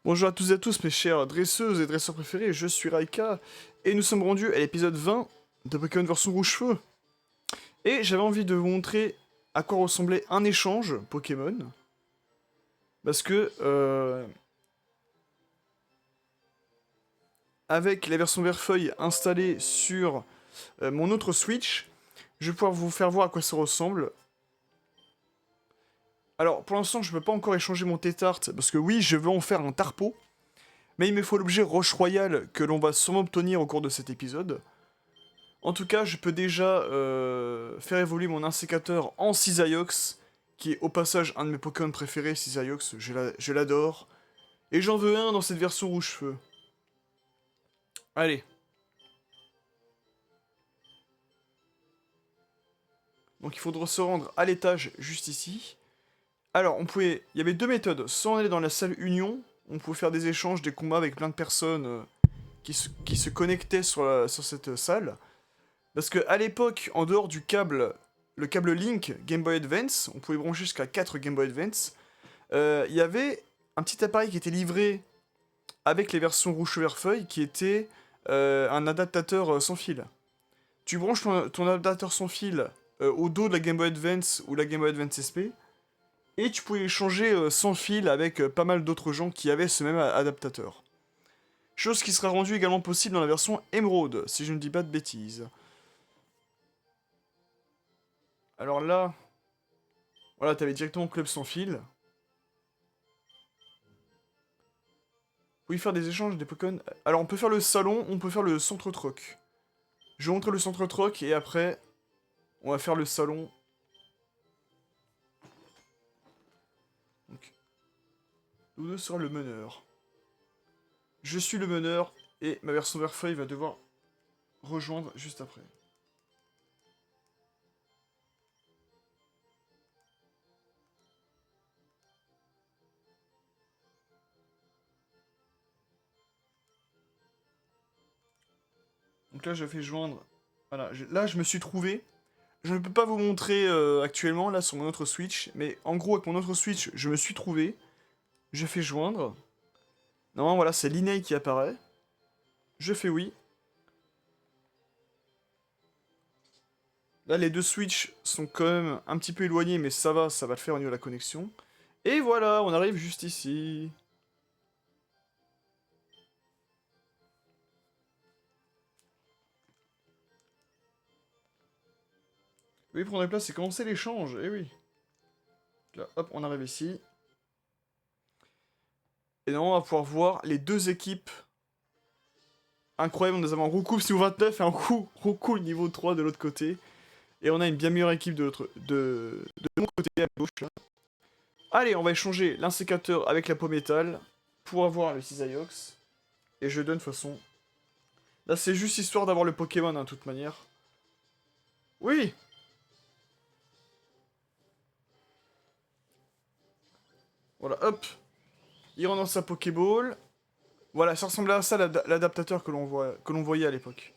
Bonjour à tous et à tous mes chères dresseuses et dresseurs préférés, je suis Raika, et nous sommes rendus à l'épisode 20 de Pokémon version Rouge-Feu. Et j'avais envie de vous montrer à quoi ressemblait un échange Pokémon, parce que avec la version Verfeuille installée sur mon autre Switch, je vais pouvoir vous faire voir à quoi ça ressemble. Alors pour l'instant je ne peux pas encore échanger mon Tétart, parce que oui je veux en faire un Tarpo, mais il me faut l'objet Roche Royale que l'on va sûrement obtenir au cours de cet épisode. En tout cas, je peux déjà faire évoluer mon insécateur en Cisaiox, qui est au passage un de mes Pokémon préférés, Cisaiox, je l'adore. Et j'en veux un dans cette version rouge-feu. Allez. Donc il faudra se rendre à l'étage juste ici. Alors, il y avait deux méthodes. Soit on allait dans la salle Union, on pouvait faire des échanges, des combats avec plein de personnes qui se connectaient sur cette salle. Parce que à l'époque, en dehors du câble, le câble Link Game Boy Advance, on pouvait brancher jusqu'à 4 Game Boy Advance, il y avait un petit appareil qui était livré avec les versions rouge vert feuille qui était un adaptateur sans fil. Tu branches ton adaptateur sans fil au dos de la Game Boy Advance ou la Game Boy Advance SP, et tu pouvais échanger sans fil avec pas mal d'autres gens qui avaient ce même adaptateur. Chose qui sera rendue également possible dans la version Emerald, si je ne dis pas de bêtises. Alors là, voilà, t'avais directement Club sans fil. Oui, faire des échanges des Pokémon. Alors on peut faire le salon, on peut faire le centre troc. Je vais montrer le centre troc et après, on va faire le salon. Donc, Ludo sera le meneur. Je suis le meneur et ma version Verfeuille va devoir rejoindre juste après. Donc là, je fais joindre. Voilà, là, je me suis trouvé. Je ne peux pas vous montrer actuellement, là, sur mon autre Switch. Mais en gros, avec mon autre Switch, je me suis trouvé. Je fais joindre. Normalement, voilà, c'est l'INEI qui apparaît. Je fais oui. Là, les deux Switch sont quand même un petit peu éloignés, mais ça va le faire au niveau de la connexion. Et voilà, on arrive juste ici. Oui, prendre place, c'est commencer l'échange, eh oui. Là, hop, on arrive ici. Et là, on va pouvoir voir les deux équipes. Incroyable, nous avons un Roucoups niveau 29 et un Roucou niveau 3 de l'autre côté. Et on a une bien meilleure équipe de mon côté à gauche. Là. Allez, on va échanger l'insécateur avec la peau métal pour avoir le Cisaiox. Et je donne de toute façon. Là, c'est juste histoire d'avoir le Pokémon, hein, de toute manière. Oui. Voilà, hop. Il rentre dans sa Pokéball. Voilà, ça ressemblait à ça l'adaptateur que l'on voyait à l'époque.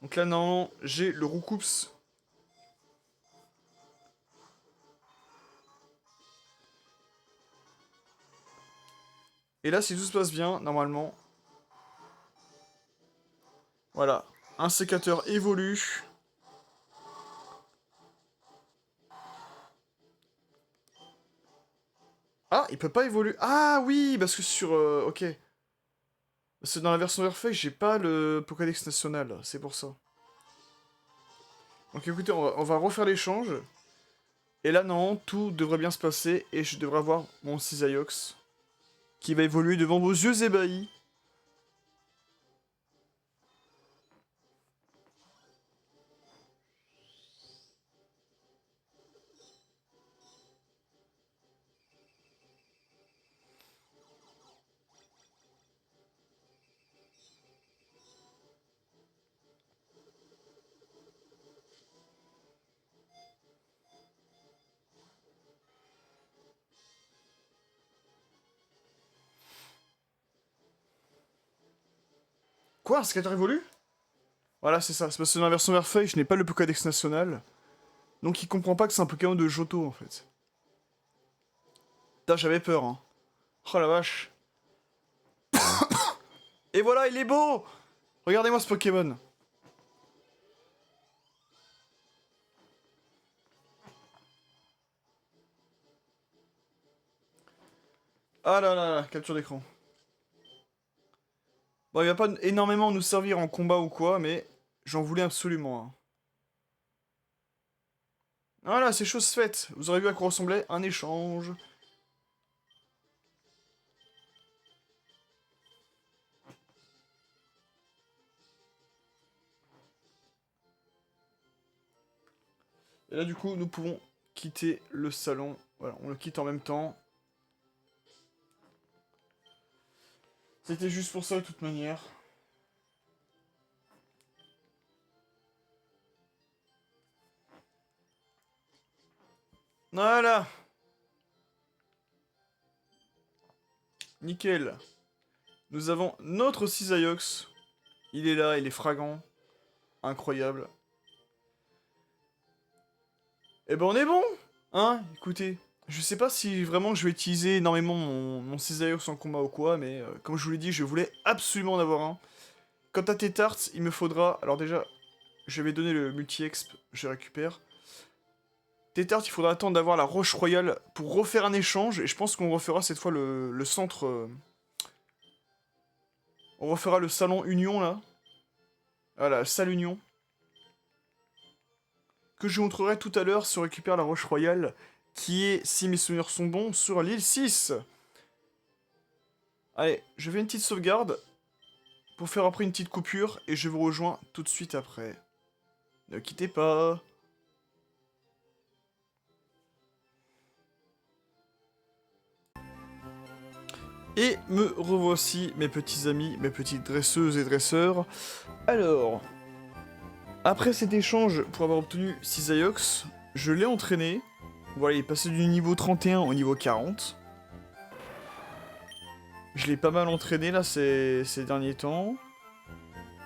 Donc là, normalement, j'ai le Roucoups. Et là, si tout se passe bien, normalement... Voilà. Un sécateur évolue. Ah, il peut pas évoluer. Ah oui, parce que sur... ok. Parce que dans la version Verfeuille, j'ai pas le Pokédex national. C'est pour ça. Donc écoutez, on va refaire l'échange. Et là, non, tout devrait bien se passer. Et je devrais avoir mon Cisaiox. Qui va évoluer devant vos yeux ébahis. Quoi, un sécateur évolue? Voilà, c'est ça. C'est parce que dans la version Verfeuille, je n'ai pas le Pokédex national. Donc il comprend pas que c'est un Pokémon de Johto en fait. Putain, j'avais peur, hein. Oh la vache. Et voilà, il est beau! Regardez-moi ce Pokémon. Ah là là là, capture d'écran. Bon, il va pas énormément nous servir en combat ou quoi, mais j'en voulais absolument un. Voilà, c'est chose faite. Vous aurez vu à quoi ressemblait un échange. Et là, du coup, nous pouvons quitter le salon. Voilà, on le quitte en même temps. C'était juste pour ça, de toute manière. Voilà. Nickel. Nous avons notre Cisaiox. Il est là, il est fragant. Incroyable. Eh ben on est bon. Hein, écoutez. Je sais pas si vraiment je vais utiliser énormément mon Cisaiox en combat ou quoi, mais comme je vous l'ai dit, je voulais absolument en avoir un. Quant à Tétart, il me faudra... Alors déjà, je vais donner le multi-exp, je récupère. Tétart, il faudra attendre d'avoir la Roche Royale pour refaire un échange, et je pense qu'on refera cette fois le centre... On refera le salon Union, là. Voilà, salle Union. Que je vous montrerai tout à l'heure si on récupère la Roche Royale, qui est, si mes souvenirs sont bons, sur l'île 6. Allez, je fais une petite sauvegarde, pour faire après une petite coupure, et je vous rejoins tout de suite après. Ne quittez pas. Et me revoici, mes petits amis, mes petites dresseuses et dresseurs. Alors, après cet échange pour avoir obtenu Cisaiox, je l'ai entraîné. Voilà, il est passé du niveau 31 au niveau 40. Je l'ai pas mal entraîné là ces derniers temps.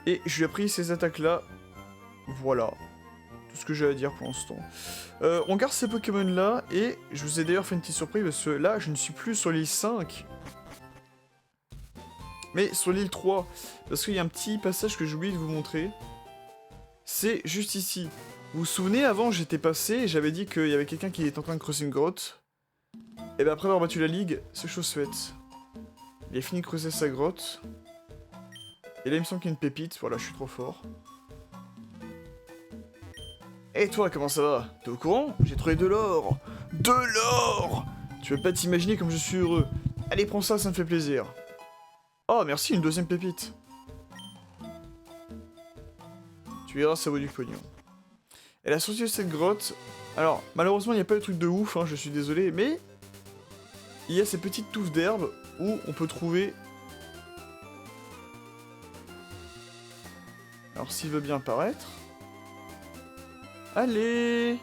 Et je lui ai appris ces attaques là. Voilà. Tout ce que j'ai à dire pour l'instant. On garde ces Pokémon là. Et je vous ai d'ailleurs fait une petite surprise parce que là je ne suis plus sur l'île 5. Mais sur l'île 3. Parce qu'il y a un petit passage que j'ai oublié de vous montrer. C'est juste ici. Vous vous souvenez, avant j'étais passé et j'avais dit qu'il y avait quelqu'un qui était en train de creuser une grotte. Et ben après avoir battu la ligue, c'est chose faite. Il a fini de creuser sa grotte. Et là il me semble qu'il y a une pépite, voilà je suis trop fort. Et toi, comment ça va? T'es au courant? J'ai trouvé de l'or! De l'or! Tu peux pas t'imaginer comme je suis heureux. Allez prends ça, ça me fait plaisir. Oh merci, une deuxième pépite. Tu verras, ça vaut du pognon. Et la sortie de cette grotte... Alors, malheureusement, il n'y a pas de truc de ouf, hein, je suis désolé, mais... Il y a ces petites touffes d'herbe où on peut trouver... Alors, s'il veut bien apparaître... Allez!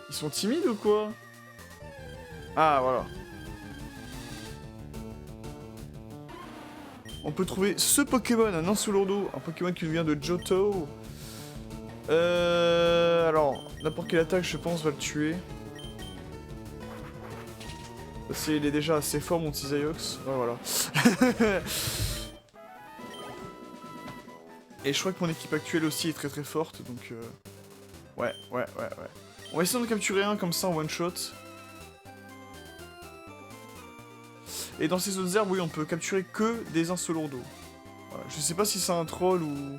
Ils sont timides ou quoi? Ah, voilà. On peut trouver ce Pokémon, un Ancelourdo, un Pokémon qui nous vient de Johto. Alors, n'importe quelle attaque, je pense, va le tuer. Parce qu'il est déjà assez fort, mon Cisaiox. Ouais, voilà. Et je crois que mon équipe actuelle aussi est très très forte, donc... Ouais. On va essayer de capturer un comme ça en one shot. Et dans ces autres herbes, oui, on peut capturer que des Ancelourdo. Voilà. Je sais pas si c'est un troll ou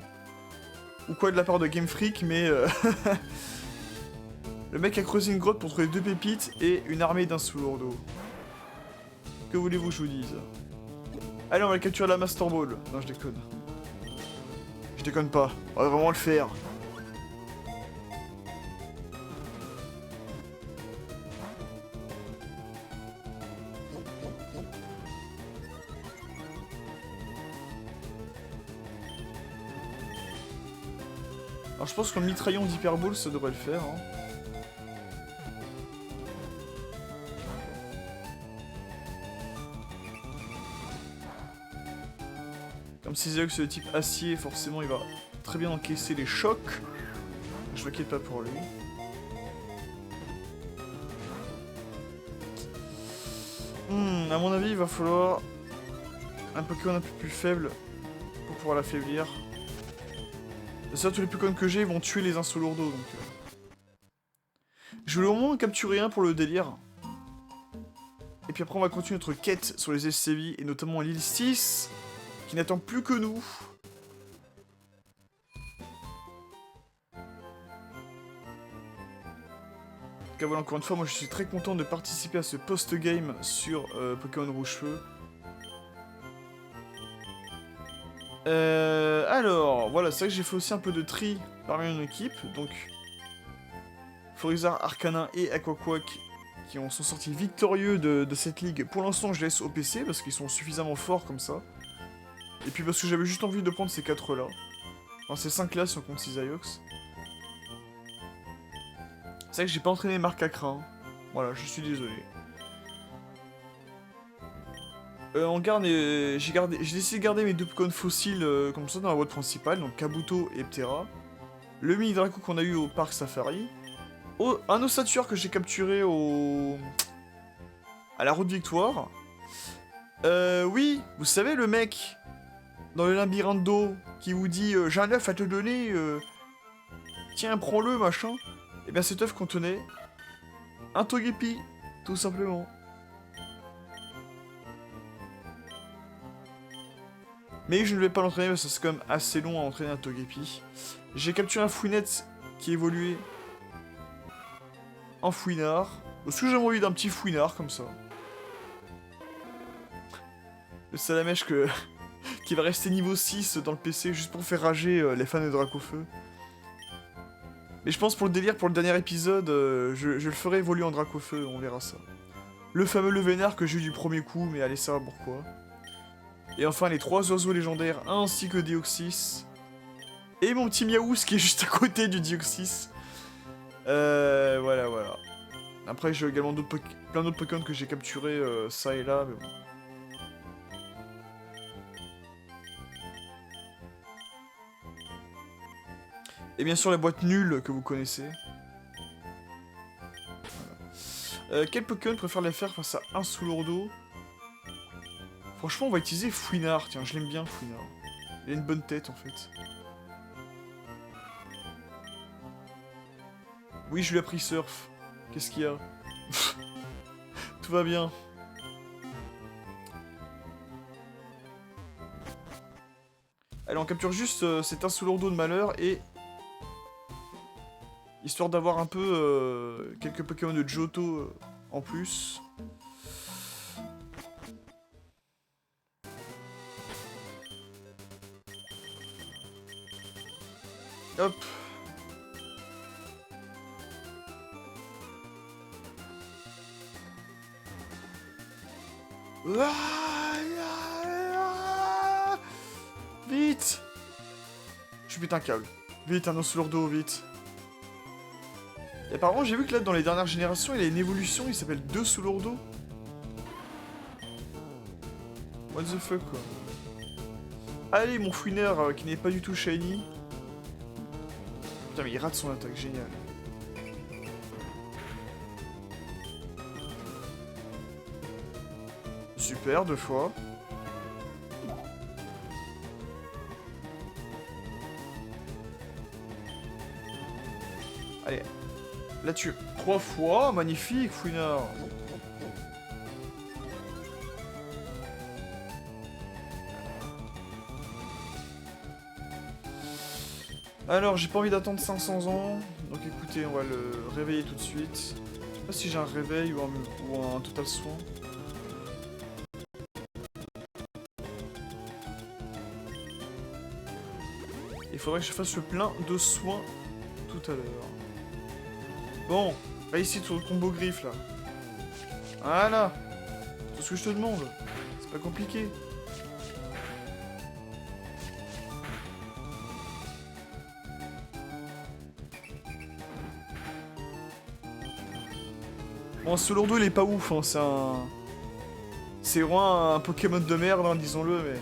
quoi de la part de Game Freak, mais... Le mec a creusé une grotte pour trouver 2 pépites et une armée d'Ancelourdo. Que voulez-vous que je vous dise? Allez, on va capturer la Master Ball. Non, je déconne. Je déconne pas. On va vraiment le faire. Alors je pense qu'en mitraillon d'Hyperball, ça devrait le faire. Hein. Comme Cisaiox c'est le type acier, forcément il va très bien encaisser les chocs. Je m'inquiète pas pour lui. À mon avis, il va falloir un Pokémon un peu plus faible pour pouvoir l'affaiblir. Ça, tous les Pokémon que j'ai vont tuer les Insolourdos, donc... Je vais au moins en capturer un pour le délire. Et puis après, on va continuer notre quête sur les SCV, et notamment l'île 6, qui n'attend plus que nous. En tout cas, voilà, encore une fois, moi je suis très content de participer à ce post-game sur Pokémon Rouge-Feu. Alors, voilà, c'est vrai que j'ai fait aussi un peu de tri parmi mon équipe, donc... Florizarre, Arcanin et Aquaquack qui sont sortis victorieux de cette ligue. Pour l'instant, je laisse au PC parce qu'ils sont suffisamment forts comme ça. Et puis parce que j'avais juste envie de prendre ces 4 là. Enfin, ces 5 là si on compte Cisaiox. C'est vrai que j'ai pas entraîné Marc Acra. Hein. Voilà, je suis désolé. On garde, j'ai décidé de garder mes 2 Pokémon fossiles comme ça dans la boîte principale, donc Kabuto et Ptera. Le mini Draco qu'on a eu au parc Safari. Un ossature que j'ai capturé à la route Victoire. Oui, vous savez le mec dans le labyrinthe d'eau qui vous dit j'ai un œuf à te donner, tiens prends-le machin. Et bien cet œuf contenait un Togepi, tout simplement. Mais je ne vais pas l'entraîner parce que c'est quand même assez long à entraîner un Togepi. J'ai capturé un Fouinette qui évoluait en fouinard. Est-ce que j'ai envie d'un petit fouinard comme ça? Le Salamèche qui va rester niveau 6 dans le PC juste pour faire rager les fans de Dracofeu. Mais je pense pour le délire, pour le dernier épisode, je le ferai évoluer en Dracofeu, on verra ça. Le fameux Levénard que j'ai eu du premier coup, mais allez savoir pourquoi. Et enfin les 3 oiseaux légendaires ainsi que Deoxys. Et mon petit Miaouz qui est juste à côté du Deoxys. Voilà. Après, j'ai également plein d'autres Pokémon que j'ai capturés ça et là, mais bon. Et bien sûr, la boîte nulle que vous connaissez. Voilà. Quel Pokémon préfère les faire face à un Soulourdo? Franchement, on va utiliser Fouinard. Tiens, je l'aime bien, Fouinard. Il a une bonne tête, en fait. Oui, je lui ai appris surf. Qu'est-ce qu'il y a? Tout va bien. Allez, on capture juste cet Insolourdo de malheur et... Histoire d'avoir un peu quelques Pokémon de Johto en plus. Hop. Vite! Je pète un câble. Vite, un Insolourdo, vite. Et apparemment, j'ai vu que là, dans les dernières générations, il y a une évolution, il s'appelle 2 Soulourdo. What the fuck, quoi. Allez, mon fouineur qui n'est pas du tout shiny. Putain, mais il rate son attaque, génial. Super, 2 fois. Allez. Là, tu... 3 fois, magnifique, fouineur. Alors, j'ai pas envie d'attendre 500 ans. Donc écoutez, on va le réveiller tout de suite. Je sais pas si j'ai un réveil ou un total soin. Il faudrait que je fasse le plein de soins tout à l'heure. Bon, va ici sur le combo griffe là. Voilà. Tout ce que je te demande. C'est pas compliqué. Bon, ce lourdeau il est pas ouf, hein. C'est vraiment un Pokémon de merde, hein, disons-le, mais...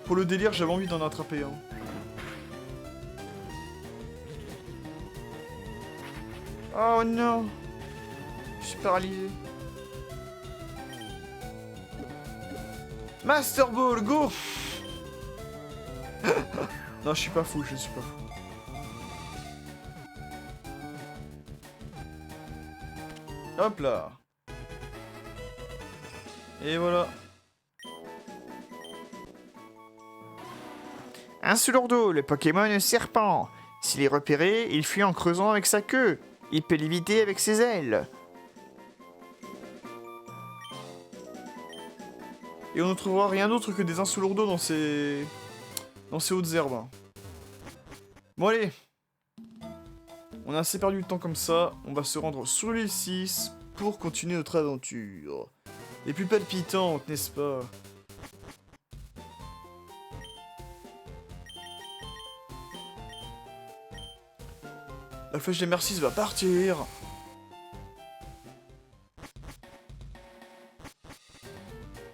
Pour le délire, j'avais envie d'en attraper un. Oh non. Je suis paralysé. Master Ball, go. Non, je suis pas fou, je suis pas fou. Hop là. Et voilà. Un Sulordo, le Pokémon serpent. S'il est repéré, il fuit en creusant avec sa queue. Il peut l'éviter avec ses ailes. Et on ne trouvera rien d'autre que des Insulordo dans ces hautes herbes. Bon allez. On a assez perdu de temps comme ça. On va se rendre sur l'île 6 pour continuer notre aventure. Les plus palpitantes, n'est-ce pas? La flèche des Mercis va partir.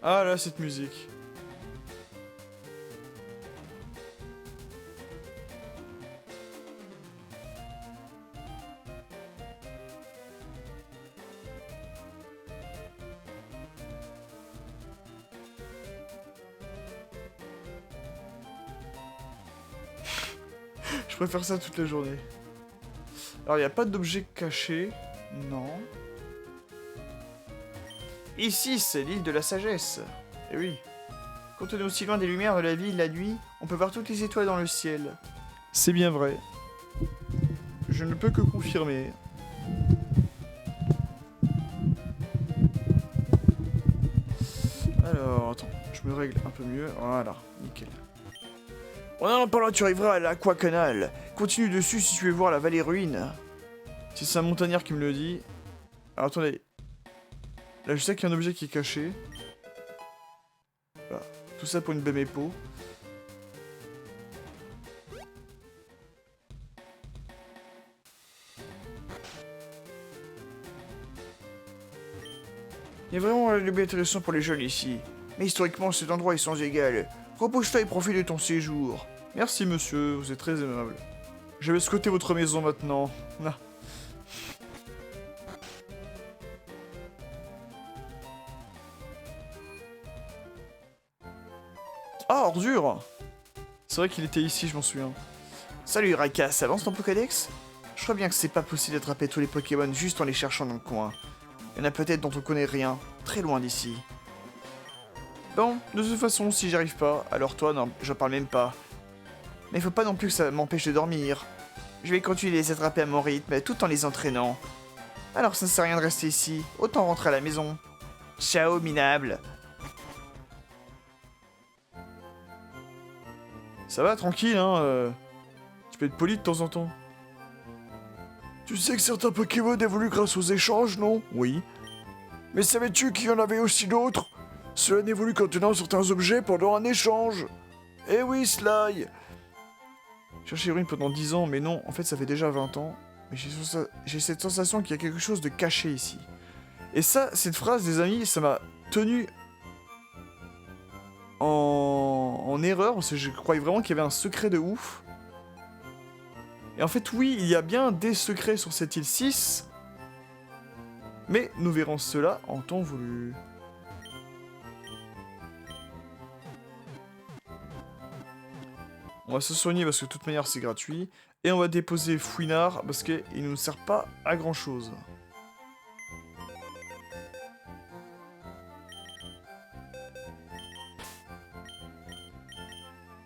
Ah là, cette musique. Je préfère ça toute la journée. Alors, il n'y a pas d'objet caché. Non. Ici, c'est l'île de la sagesse. Eh oui. Quand on est aussi loin des lumières de la ville la nuit, on peut voir toutes les étoiles dans le ciel. C'est bien vrai. Je ne peux que confirmer. Alors, attends, je me règle un peu mieux. Voilà, nickel. En allant par là, tu arriveras à l'Aquacanal. Continue dessus si tu veux voir la vallée ruine. Si c'est un montagnard qui me le dit. Alors attendez. Là, je sais qu'il y a un objet qui est caché. Voilà. Tout ça pour une belle épaule. Il y a vraiment un lieu intéressant pour les jeunes ici. Mais historiquement, cet endroit est sans égal. Repose-toi et profite de ton séjour. Merci monsieur, vous êtes très aimable. Je vais squatter votre maison maintenant. Ah. Ah, ordure. C'est vrai qu'il était ici, je m'en souviens. Salut Raikas, ça avance ton Pokédex? Je crois bien que c'est pas possible d'attraper tous les Pokémon juste en les cherchant dans le coin. Il y en a peut-être dont on connaît rien, très loin d'ici. Bon, de toute façon, si j'y arrive pas, alors toi, non, j'en parle même pas. Mais faut pas non plus que ça m'empêche de dormir. Je vais continuer de les attraper à mon rythme, tout en les entraînant. Alors ça ne sert à rien de rester ici, autant rentrer à la maison. Ciao, minable. Ça va, tranquille, hein, tu peux être poli de temps en temps. Tu sais que certains Pokémon évoluent grâce aux échanges, non? Oui. Mais savais-tu qu'il y en avait aussi d'autres? Cela n'évolue qu'en tenant certains objets pendant un échange. Eh oui, Sly. Chercher Ruine pendant 10 ans, mais non, en fait ça fait déjà 20 ans. Mais j'ai cette sensation qu'il y a quelque chose de caché ici. Et ça, cette phrase, les amis, ça m'a tenu en erreur, parce que je croyais vraiment qu'il y avait un secret de ouf. Et en fait, oui, il y a bien des secrets sur cette île 6. Mais nous verrons cela en temps voulu. On va se soigner parce que de toute manière c'est gratuit. Et on va déposer Fouinard parce qu'il ne nous sert pas à grand chose.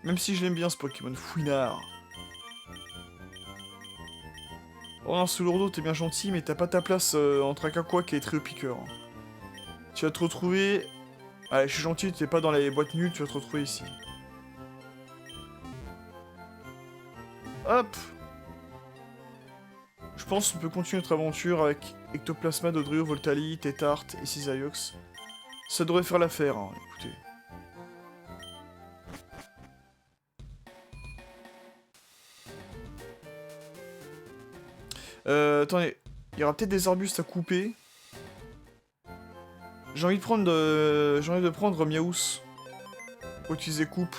Même si je l'aime bien ce Pokémon Fouinard. Oh non, Sulordo, t'es bien gentil, mais t'as pas ta place entre un Kakouak et Tréopiqueur. Tu vas te retrouver... Allez, je suis gentil, t'es pas dans les boîtes nulles, tu vas te retrouver ici. Hop. Je pense qu'on peut continuer notre aventure avec Ectoplasma, Dodrio, Voltali, Tétart et Cisaiox. Ça devrait faire l'affaire, hein, écoutez. Attendez, il y aura peut-être des arbustes à couper. J'ai envie de prendre Miaous pour utiliser coupe.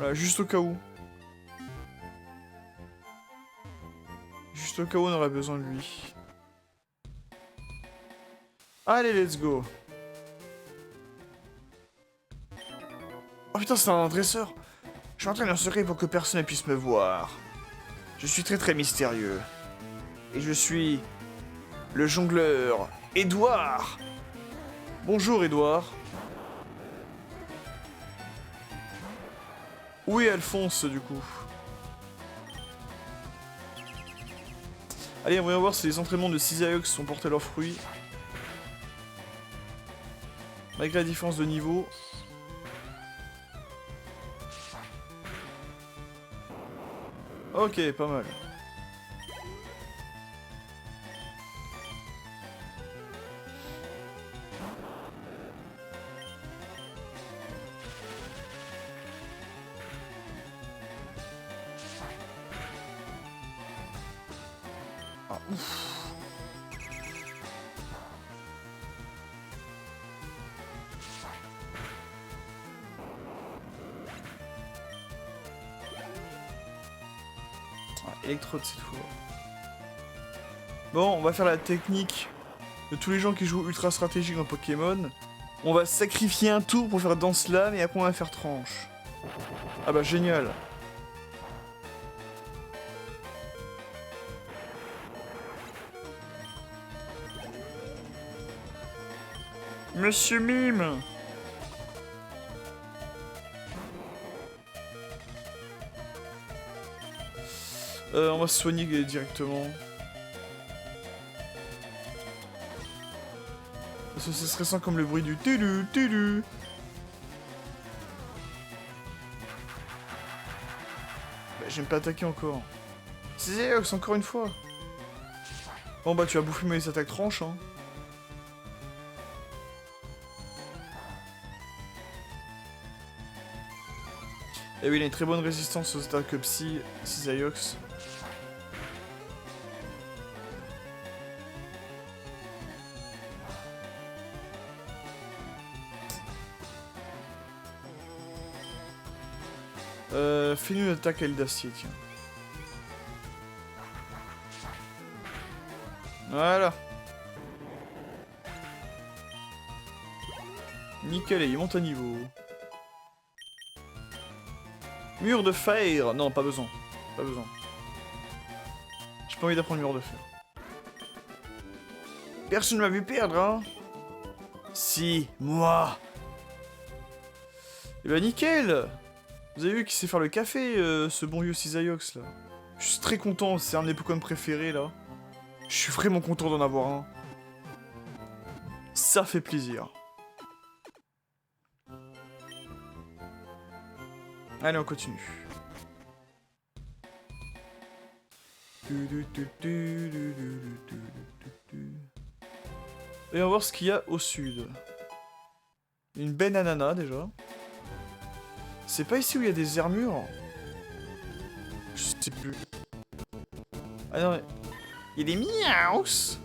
Voilà, juste au cas où. Juste au cas où on aurait besoin de lui. Allez, let's go. Oh putain, c'est un dresseur. Je m'entraîne en secret pour que personne ne puisse me voir. Je suis très mystérieux. Et je suis... le jongleur... Edouard. Bonjour, Edouard. Où est Alphonse, du coup? Allez, on va voir si les entraînements de Cisaiox ont porté leurs fruits. Malgré la différence de niveau. Ok, pas mal. Ah, ouf. Électrode cette fois. Bon, on va faire la technique de tous les gens qui jouent ultra stratégique dans Pokémon. On va sacrifier un tour pour faire Danse Lame et après on va faire tranche. Ah bah génial. Monsieur Mime. On va se soigner directement. Parce que c'est stressant comme le bruit du tulu tulu. Bah, j'aime pas attaquer encore. C'est Zéox encore une fois. Bon bah tu vas bouffer mes attaques tranches hein. Et oui, il a une très bonne résistance aux attaques psy, Cisaiox. Fais-nous une attaque à l'aile d'acier, tiens. Voilà. Nickel, et il monte à niveau. Mur de fer. Non, pas besoin. Pas besoin. J'ai pas envie d'apprendre mur de fer. Personne ne m'a vu perdre, hein. Si, moi. Eh ben nickel. Vous avez vu qu'il sait faire le café, ce bon vieux Cisaiox, là. Je suis très content, c'est un de mes Pokémon préférés, là. Je suis vraiment content d'en avoir un. Ça fait plaisir. Allez, on continue. Et on va voir ce qu'il y a au sud. Une benne ananas, déjà. C'est pas ici où il y a des armures? Je sais plus. Ah non, mais... il y a des miaus.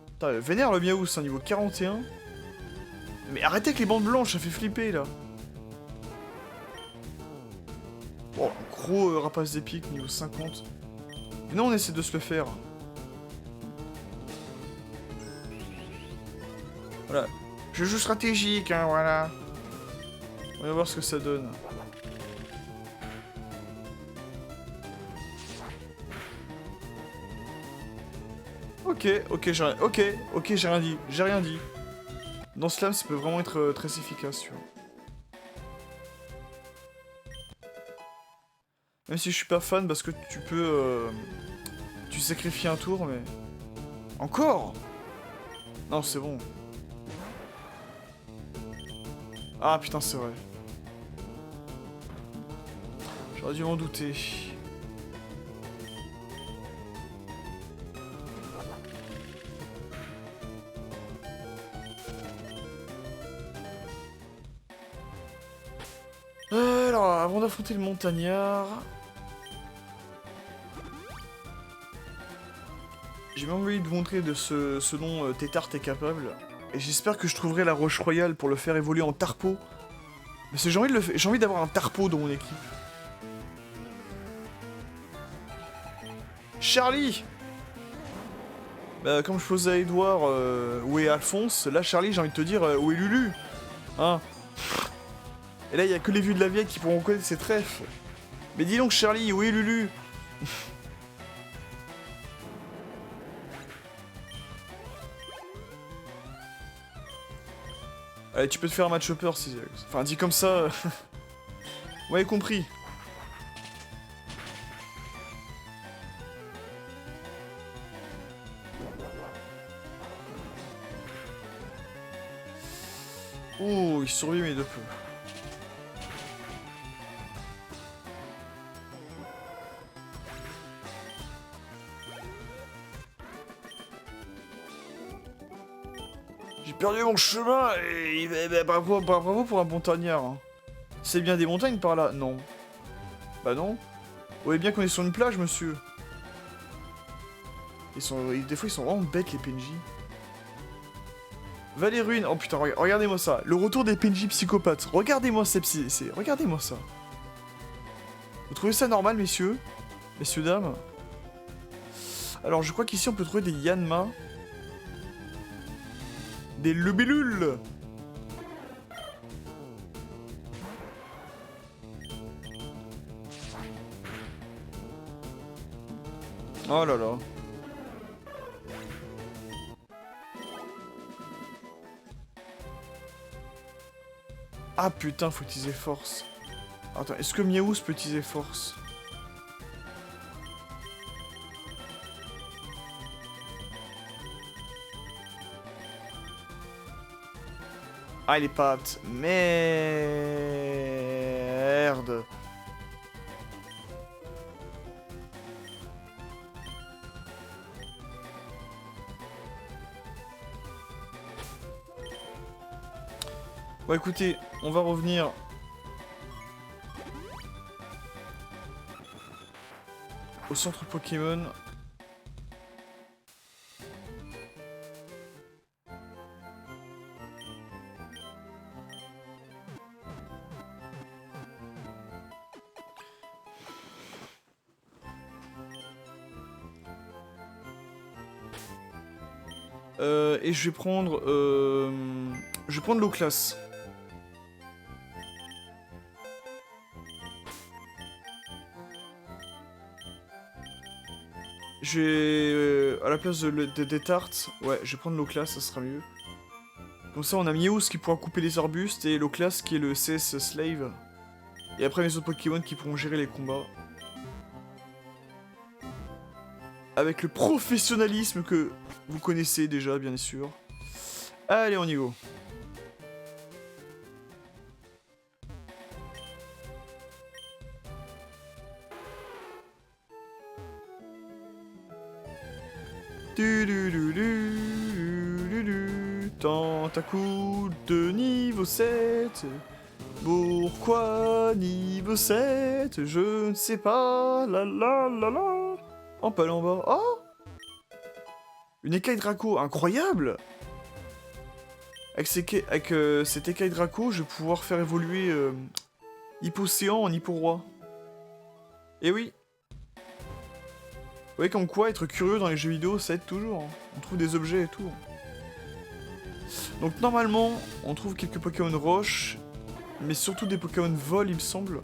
Putain, vénère le miaus, c'est un niveau 41. Mais arrêtez avec les bandes blanches, ça fait flipper, là. Oh, un gros rapace d'épique, niveau 50. Mais non, on essaie de se le faire. Voilà. Je joue stratégique, hein, voilà. On va voir ce que ça donne. Ok, j'ai rien dit. J'ai rien dit. Dans Slam, ça peut vraiment être très efficace, tu vois. Même si je suis pas fan, parce que tu peux... tu sacrifies un tour, mais... Encore? Non, c'est bon. Ah, putain, c'est vrai. J'aurais dû m'en douter. Alors, avant d'affronter le montagnard... J'ai même envie de vous montrer de ce dont Tétart est capable. Et j'espère que je trouverai la roche royale pour le faire évoluer en Tarpo. Parce que j'ai envie d'avoir un Tarpo dans mon équipe. Charlie! Bah, comme je posais à Edouard, où est Alphonse, là Charlie, j'ai envie de te dire, où est Lulu? Hein? Et là, il y a que les vieux de la vieille qui pourront connaître ces trèfles. Mais dis donc Charlie, où est Lulu? Allez, tu peux te faire un match hopper si... Enfin, dit comme ça... Vous m'avez compris. Ouh, il survit mais de peu. J'ai perdu mon chemin et bravo, bravo pour un montagnard. Hein. C'est bien des montagnes par là? Non. Bah non. Vous voyez bien qu'on est sur une plage, monsieur. Des fois, ils sont vraiment bêtes, les PNJ. Vallée Ruine. Oh putain, regardez-moi ça. Le retour des PNJ psychopathes. Regardez-moi regardez-moi ça. Vous trouvez ça normal, messieurs? Messieurs, dames? Alors, je crois qu'ici, on peut trouver des Yanma. Des Lubilules. Oh là là. Ah putain, faut utiliser force. Attends, est-ce que Miaous peut utiliser force? Ah, il est pas apte. Merde. Bon, écoutez, on va revenir... au centre Pokémon. Et je vais prendre... je vais prendre l'eau classe. Je vais... à la place des tartes, ouais, je vais prendre l'eau classe, ça sera mieux. Comme ça, on a Miaous qui pourra couper les arbustes et l'eau classe qui est le CS Slave. Et après, mes autres Pokémon qui pourront gérer les combats. Avec le professionnalisme que vous connaissez déjà, bien sûr. Allez, on y go. Tentacule de niveau 7. Pourquoi niveau 7? Je ne sais pas. La la la la. Oh, pas là en bas. Oh, une écaille Draco, incroyable. Avec cette écaille Draco, je vais pouvoir faire évoluer Hippocéan en Hipporoi. Et oui. Vous voyez comme quoi, être curieux dans les jeux vidéo, ça aide toujours. Hein. On trouve des objets et tout. Donc normalement, on trouve quelques Pokémon roches, mais surtout des Pokémon vol, il me semble.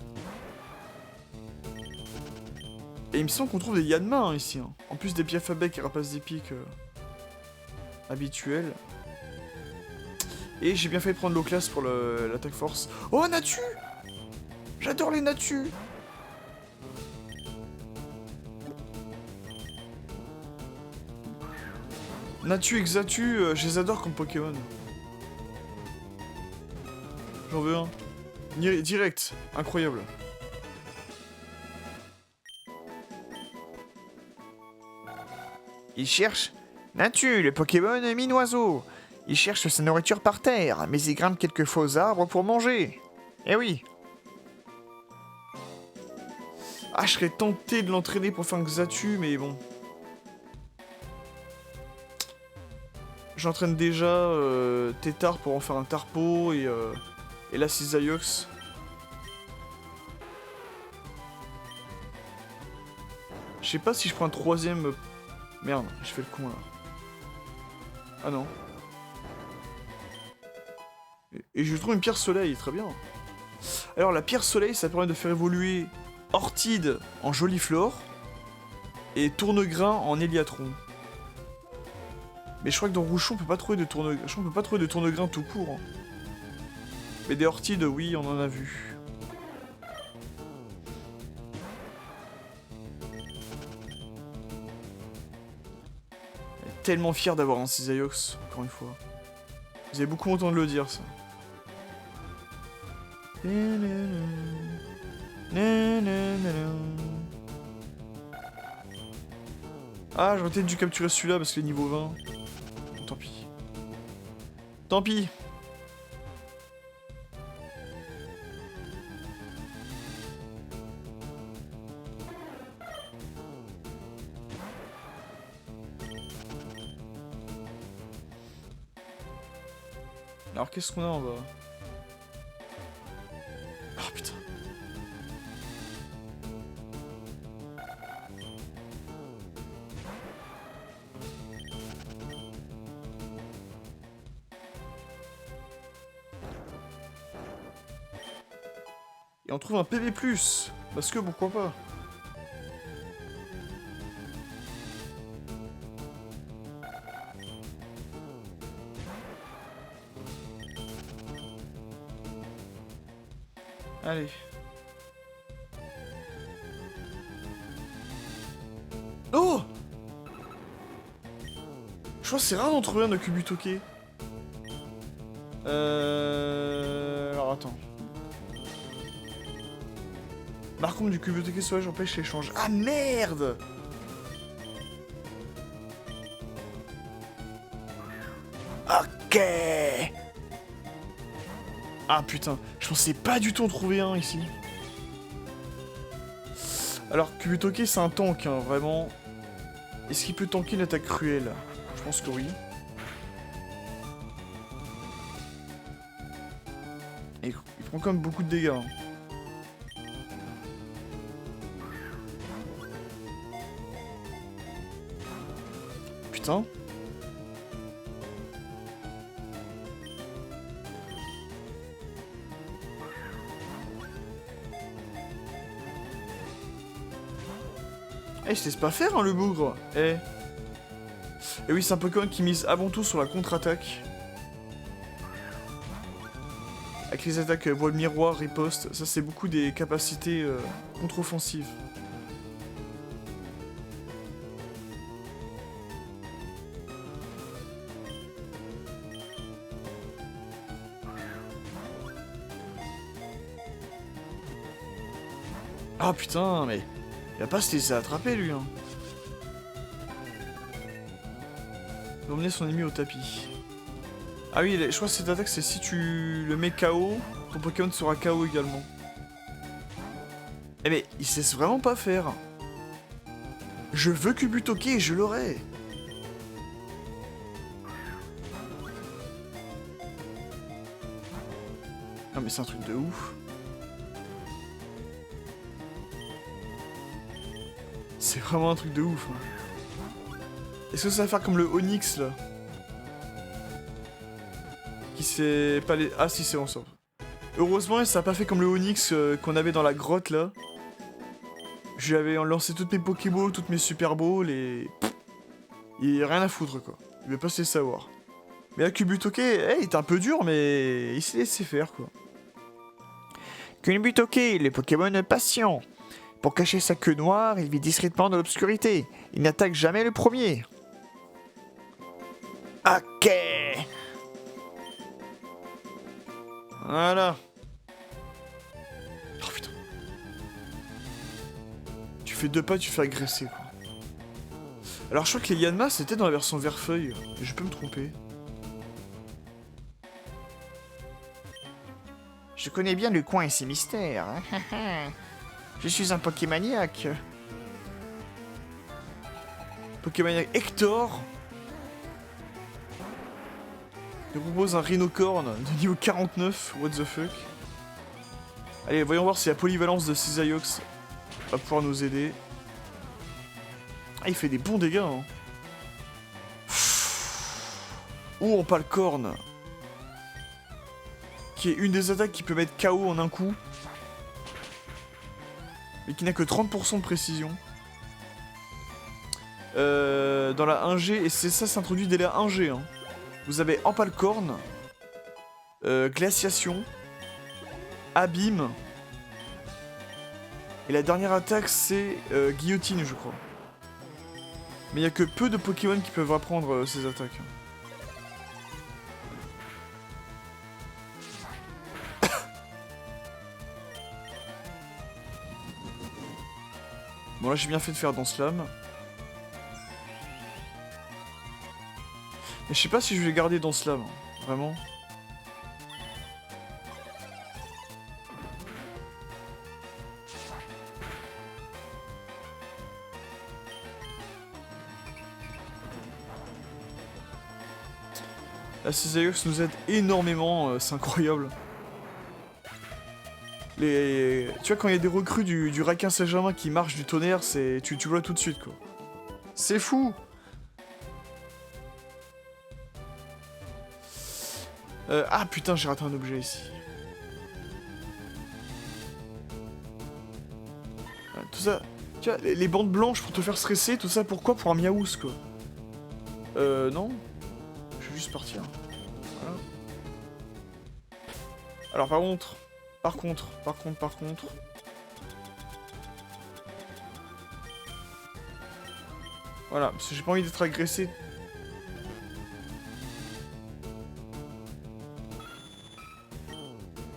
Et il me semble qu'on trouve des Yanma hein, ici. Hein. En plus des Piafabek et Rapaces d'épique habituels. Et j'ai bien fait prendre l'eau classe pour l'attaque force. Oh, Natu! J'adore les Natu! Natu et Xatu, je les adore comme Pokémon. J'en veux un. Direct, incroyable. Il cherche Natu, le Pokémon mine-oiseau. Il cherche sa nourriture par terre, mais il grimpe quelquefois aux arbres pour manger. Eh oui. Ah, je serais tenté de l'entraîner pour faire un Xatu, mais bon. J'entraîne déjà Tétard pour en faire un Tarpo et là c'est Zayox. Je sais pas si je prends un troisième... Merde, je fais le con là. Ah non. Et je trouve une pierre soleil, très bien. Alors la pierre soleil, ça permet de faire évoluer Ortide en Joliflore et Tournegrain en Éliatron. Mais je crois que dans Rouchon, on peut pas trouver de Tournegrain tout court. Hein. Mais des Ortides, oui, on en a vu. Tellement fier d'avoir un Cisaiox, encore une fois. Vous avez beaucoup entendu le dire, ça. Ah, j'aurais peut-être dû capturer celui-là parce qu'il est niveau 20. Bon, tant pis. Tant pis. Alors qu'est-ce qu'on a en bas? Oh putain. Et on trouve un PV+, parce que pourquoi pas. Allez. Oh! Je crois que c'est rare d'en trouver un de Kubutoke. Alors attends. Par contre, du Kubutoke sauvage empêche l'échange. Ah merde! Ok! Ah putain, je pensais pas du tout en trouver un ici. Alors, Kubutoke c'est un tank, hein, vraiment. Est-ce qu'il peut tanker une attaque cruelle? Je pense que oui. Et il prend quand même beaucoup de dégâts. Hein. Putain. Eh, il se laisse pas faire, hein, le bougre. Eh. Et oui, c'est un Pokémon qui mise avant tout sur la contre-attaque. Avec les attaques voile miroir, riposte, ça c'est beaucoup des capacités contre-offensives. Ah putain, mais il va pas se laisser attraper lui. Hein. Il va emmener son ennemi au tapis. Ah oui, je crois que cette attaque c'est si tu le mets KO, ton Pokémon sera KO également. Eh mais il se laisse vraiment pas faire. Je veux Kubutoke et je l'aurai. Non mais c'est un truc de ouf. C'est vraiment un truc de ouf. Hein. Est-ce que ça va faire comme le Onyx là? Qui s'est pas les... Ah si c'est bon ça. Heureusement ça a pas fait comme le Onyx qu'on avait dans la grotte là. Je lui avais lancé toutes mes Pokéballs, toutes mes Super Balls et... Il y a rien à foutre quoi. Il veut pas se laisser savoir. Mais là Kubutoke, hey, il était un peu dur mais il s'est laissé faire quoi. Kubutoke, le Pokémon patient. Pour cacher sa queue noire, il vit discrètement dans l'obscurité. Il n'attaque jamais le premier. Ok. Voilà. Oh putain. Tu fais 2 pas, tu fais agresser quoi. Alors je crois que les Yanma c'était dans la version vert-feuille. Je peux me tromper. Je connais bien le coin et ses mystères. Je suis un Pokémaniaque. Pokémaniac Hector. Il propose un rhinocorne de niveau 49, what the fuck. Allez, voyons voir si la polyvalence de Cisaiox va pouvoir nous aider. Ah, il fait des bons dégâts, hein. Oh, on parle corne. Qui est une des attaques qui peut mettre KO en un coup. Mais qui n'a que 30% de précision. Dans la 1G, et c'est ça s'introduit dès la 1G. Hein. Vous avez Empalcorn, Glaciation, Abîme. Et la dernière attaque, c'est Guillotine, je crois. Mais il n'y a que peu de Pokémon qui peuvent apprendre ces attaques. Bon là j'ai bien fait de faire dans Slam. Mais je sais pas si je vais garder dans Slam, hein. Vraiment. La Cisaiox nous aide énormément, c'est incroyable. Tu vois, quand il y a des recrues du Raquin Saint-Germain qui marchent du tonnerre, tu vois tout de suite, quoi. C'est fou. Ah putain, j'ai raté un objet ici. Tout ça... Tu vois, les bandes blanches pour te faire stresser, tout ça, pourquoi? Pour un miaous, quoi. Non. Je vais juste partir. Voilà. Alors, par contre... Par contre... Voilà, parce que j'ai pas envie d'être agressé.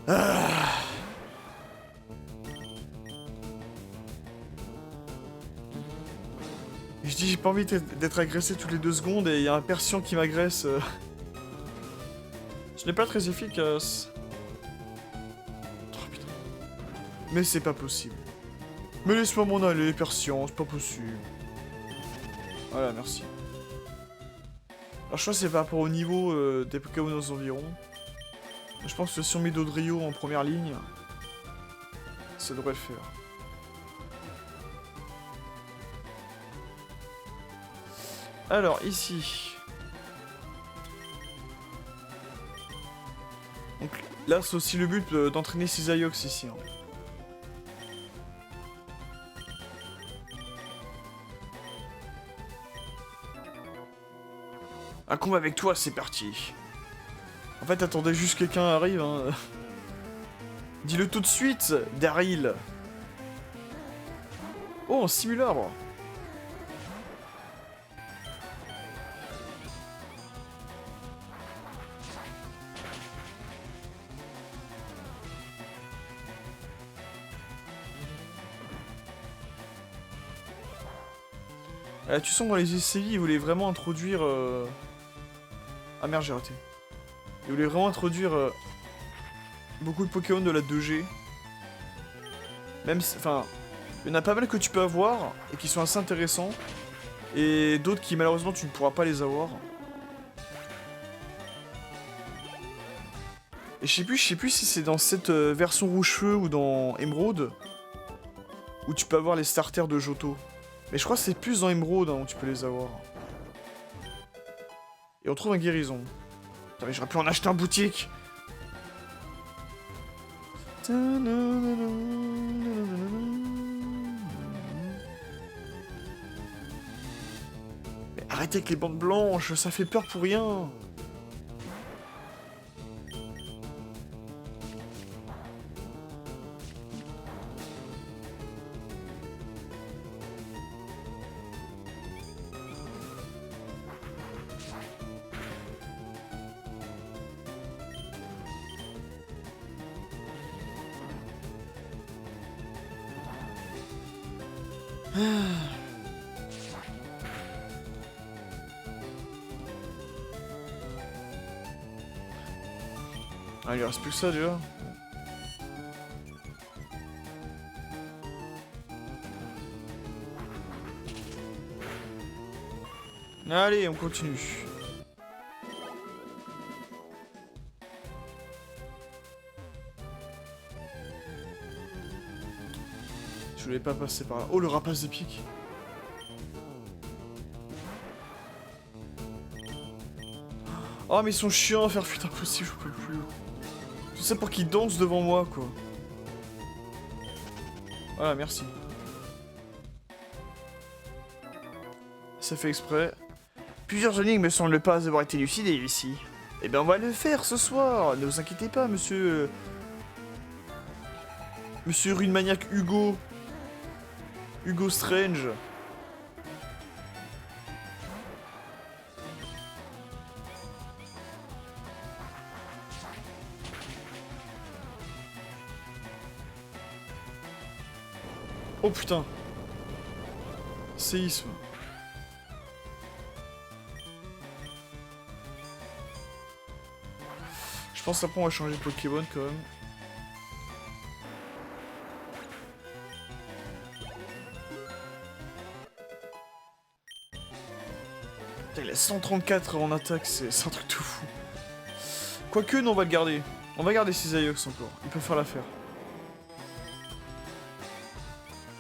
Ah. Je dis j'ai pas envie d'être agressé toutes les 2 secondes et il y a un Persian qui m'agresse. Ce n'est pas très efficace. Mais c'est pas possible. Mais laisse-moi m'en aller, Persian, c'est pas possible. Voilà, merci. Alors je crois que c'est par rapport au niveau des Pokémon aux environs. Je pense que si on met Dodrio en première ligne, ça devrait le faire. Alors, ici... Donc là, c'est aussi le but d'entraîner Cisaiox ici. Hein. Un combat avec toi, c'est parti. En fait, attendez juste que quelqu'un arrive. Hein. Dis-le tout de suite, Daryl. Oh, un simulabre. Tu sens dans les essais, ils voulaient vraiment introduire... Ah merde, j'ai raté. Ils voulaient vraiment introduire beaucoup de Pokémon de la 2G. Même si... Enfin, il y en a pas mal que tu peux avoir et qui sont assez intéressants. Et d'autres qui malheureusement tu ne pourras pas les avoir. Et je sais plus si c'est dans cette version rouge-feu ou dans Emerald où tu peux avoir les starters de Johto. Mais je crois que c'est plus dans Emerald hein, où tu peux les avoir. Et on trouve un guérison. Putain mais j'aurais pu en acheter en boutique. Mais arrêtez avec les bandes blanches, ça fait peur pour rien. Ah, il reste plus que ça déjà. Allez, on continue. voulais pas passer par là. Oh, le rapace épique. Oh, mais ils sont chiants à faire fuite impossible, je peux plus. Tout ça pour qu'ils dansent devant moi, quoi. Voilà, merci. Ça fait exprès. Plusieurs énigmes me semblent pas avoir été élucidées ici. Eh ben, on va le faire ce soir. Ne vous inquiétez pas, monsieur... Monsieur Rune Maniac Hugo. Hugo Strange. Oh putain. Séisme. Je pense qu'après on va changer de Pokémon quand même. Putain, il a 134 en attaque, c'est un truc de fou. Quoique, non, on va le garder. On va garder Cisaiox encore, il peut faire l'affaire.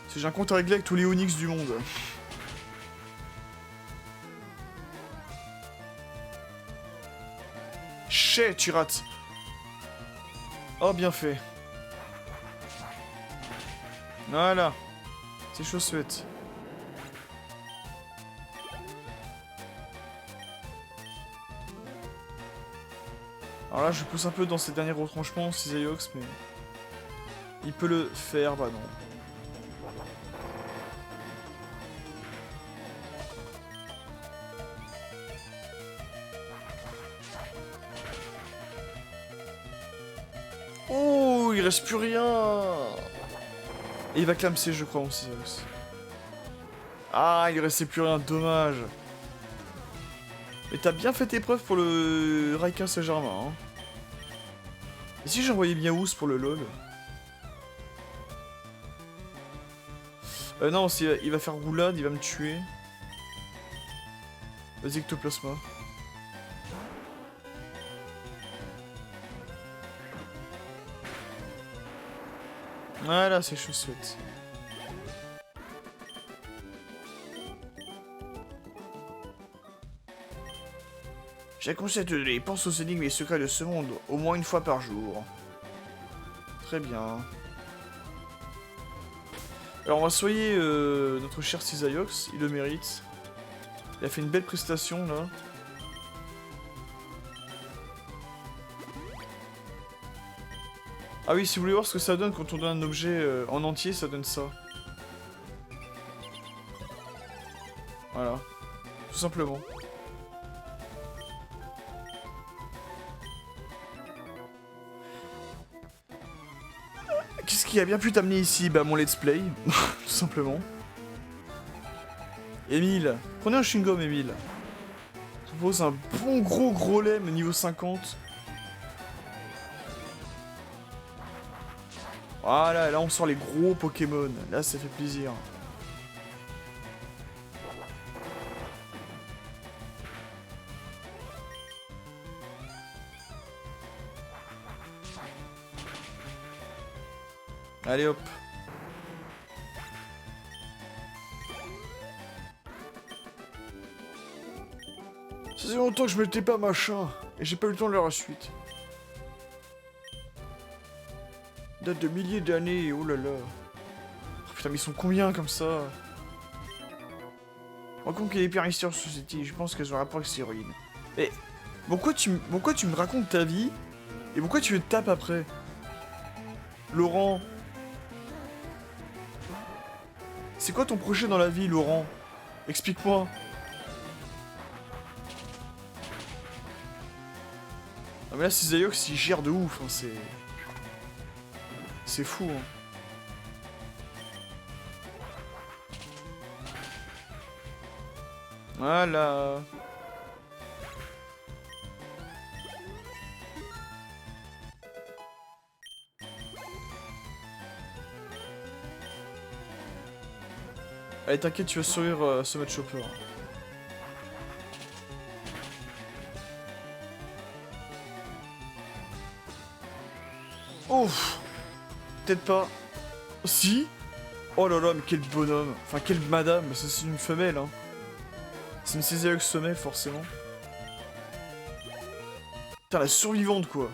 Si j'ai un compte à régler avec tous les Onyx du monde. Chais, tu rates. Oh, bien fait. Voilà. C'est chaussette. Alors là, je pousse un peu dans ces derniers retranchements, Cisaiox, mais... Il peut le faire, bah non. Oh, il reste plus rien. Et il va clamser, je crois, mon Cisaiox. Ah, il restait plus rien, dommage. Mais t'as bien fait tes preuves pour le Raikou Saint-Germain, hein. Et si j'envoyais bien Ous pour le LOL? Non, il va faire roulade, il va me tuer. Vas-y, Ectoplasma. Voilà, c'est chaussette. J'ai conseillé de les penser aux énigmes et secrets de ce monde au moins une fois par jour. Très bien. Alors on va soigner notre cher Cisaiox, il le mérite. Il a fait une belle prestation là. Ah oui, si vous voulez voir ce que ça donne quand on donne un objet en entier, ça donne ça. Voilà. Tout simplement. Qu'est-ce qui a bien pu t'amener ici? Bah mon let's play, tout simplement. Émile, prenez un chewing-gum, Émile. Je vous propose un bon gros lemme niveau 50. Voilà, là on sort les gros Pokémon. Là ça fait plaisir. Allez hop. Ça faisait longtemps que je mettais pas machin. Et j'ai pas eu le temps de leur la suite. Date de milliers d'années, oh là là. Oh, putain, mais ils sont combien comme ça? Raconte qu'il y a des pierres mystérieuses sur cette île, je pense qu'elles ont un rapport avec ces ruines. Mais pourquoi tu me racontes ta vie? Et pourquoi tu me tapes après? Laurent. C'est quoi ton projet dans la vie, Laurent? Explique-moi. Ah mais là, Cisaiox, il gère de ouf, hein, c'est... C'est fou, hein. Voilà. Allez, t'inquiète, tu vas sourire Summit Chopper. Ouf. Peut-être pas. Si. Oh là là, mais quel bonhomme. Enfin, quelle madame. Ça, c'est une femelle, hein. C'est une Caesareux femelle, forcément. Putain, la survivante, quoi.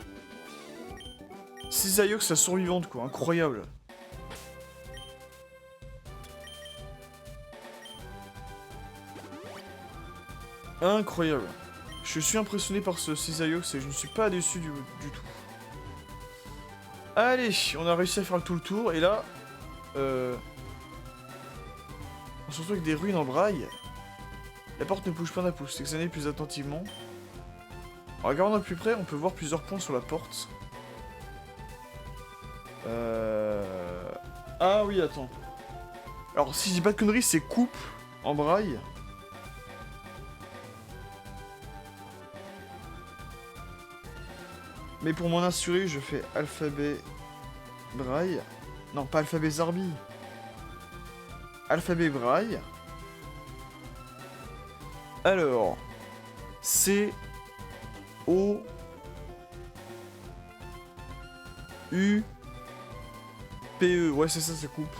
Caesareaux, la survivante, quoi. Incroyable. Incroyable. Je suis impressionné par ce Caesareaux et je ne suis pas déçu du tout. Allez, on a réussi à faire tout le tour, et là... On se retrouve avec des ruines en braille. La porte ne bouge pas d'un pouce, examinez plus attentivement. En regardant de plus près, on peut voir plusieurs points sur la porte. Ah oui, attends. Alors, si je dis pas de conneries, c'est coupe en braille. Mais pour m'en assurer, je fais alphabet braille. Non, pas alphabet zarbi. Alphabet braille. Alors, C, O, U, P, E. Ouais, c'est ça, c'est coupe.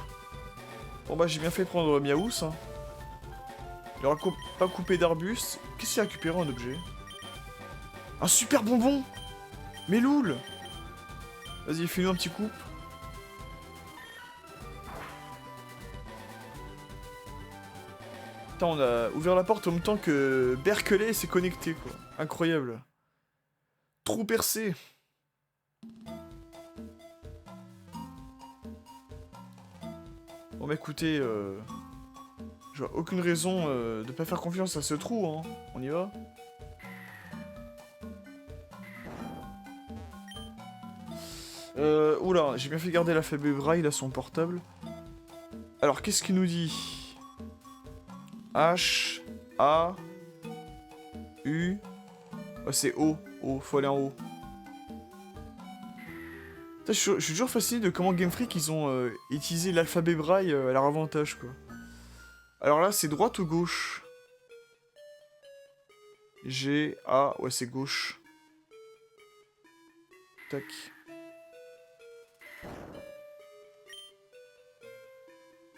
Bon bah, j'ai bien fait de prendre Miaous. Hein. Il aura pas coupé d'arbustes. Qu'est-ce qu'il a récupéré en objet? Un super bonbon! Mais loul! Vas-y, fais-nous un petit coup. Putain, on a ouvert la porte en même temps que Berkeley s'est connecté, quoi. Incroyable. Trou percé. Bon bah écoutez, je vois aucune raison de pas faire confiance à ce trou, hein. On y va? Oula, j'ai bien fait garder l'alphabet braille à son portable. Alors, qu'est-ce qu'il nous dit? H, A, U... Oh, c'est O. O, faut aller en haut. Putain, je suis toujours fasciné de comment Game Freak, ils ont utilisé l'alphabet braille à leur avantage, quoi. Alors là, c'est droite ou gauche? G, A... Ouais, c'est gauche. Tac.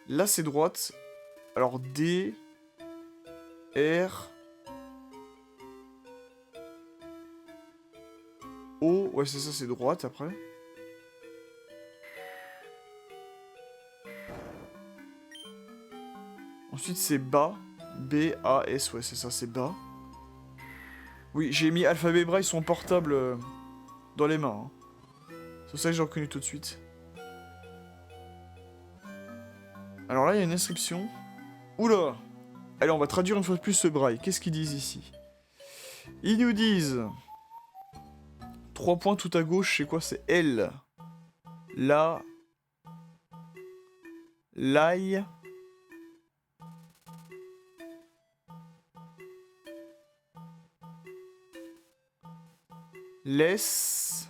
Là, c'est droite. Alors, D... R... O... Ouais, c'est ça, c'est droite, après. Ensuite, c'est bas. B, A, S. Ouais, c'est ça, c'est bas. Oui, j'ai mis alphabet braille son portable dans les mains. Hein. C'est ça que j'ai reconnu tout de suite. Alors là, il y a une inscription. Oula! Allez, on va traduire une fois de plus ce braille. Qu'est-ce qu'ils disent ici? Ils nous disent... 3 points tout à gauche, c'est quoi? C'est L. La... L'ail... Laisse...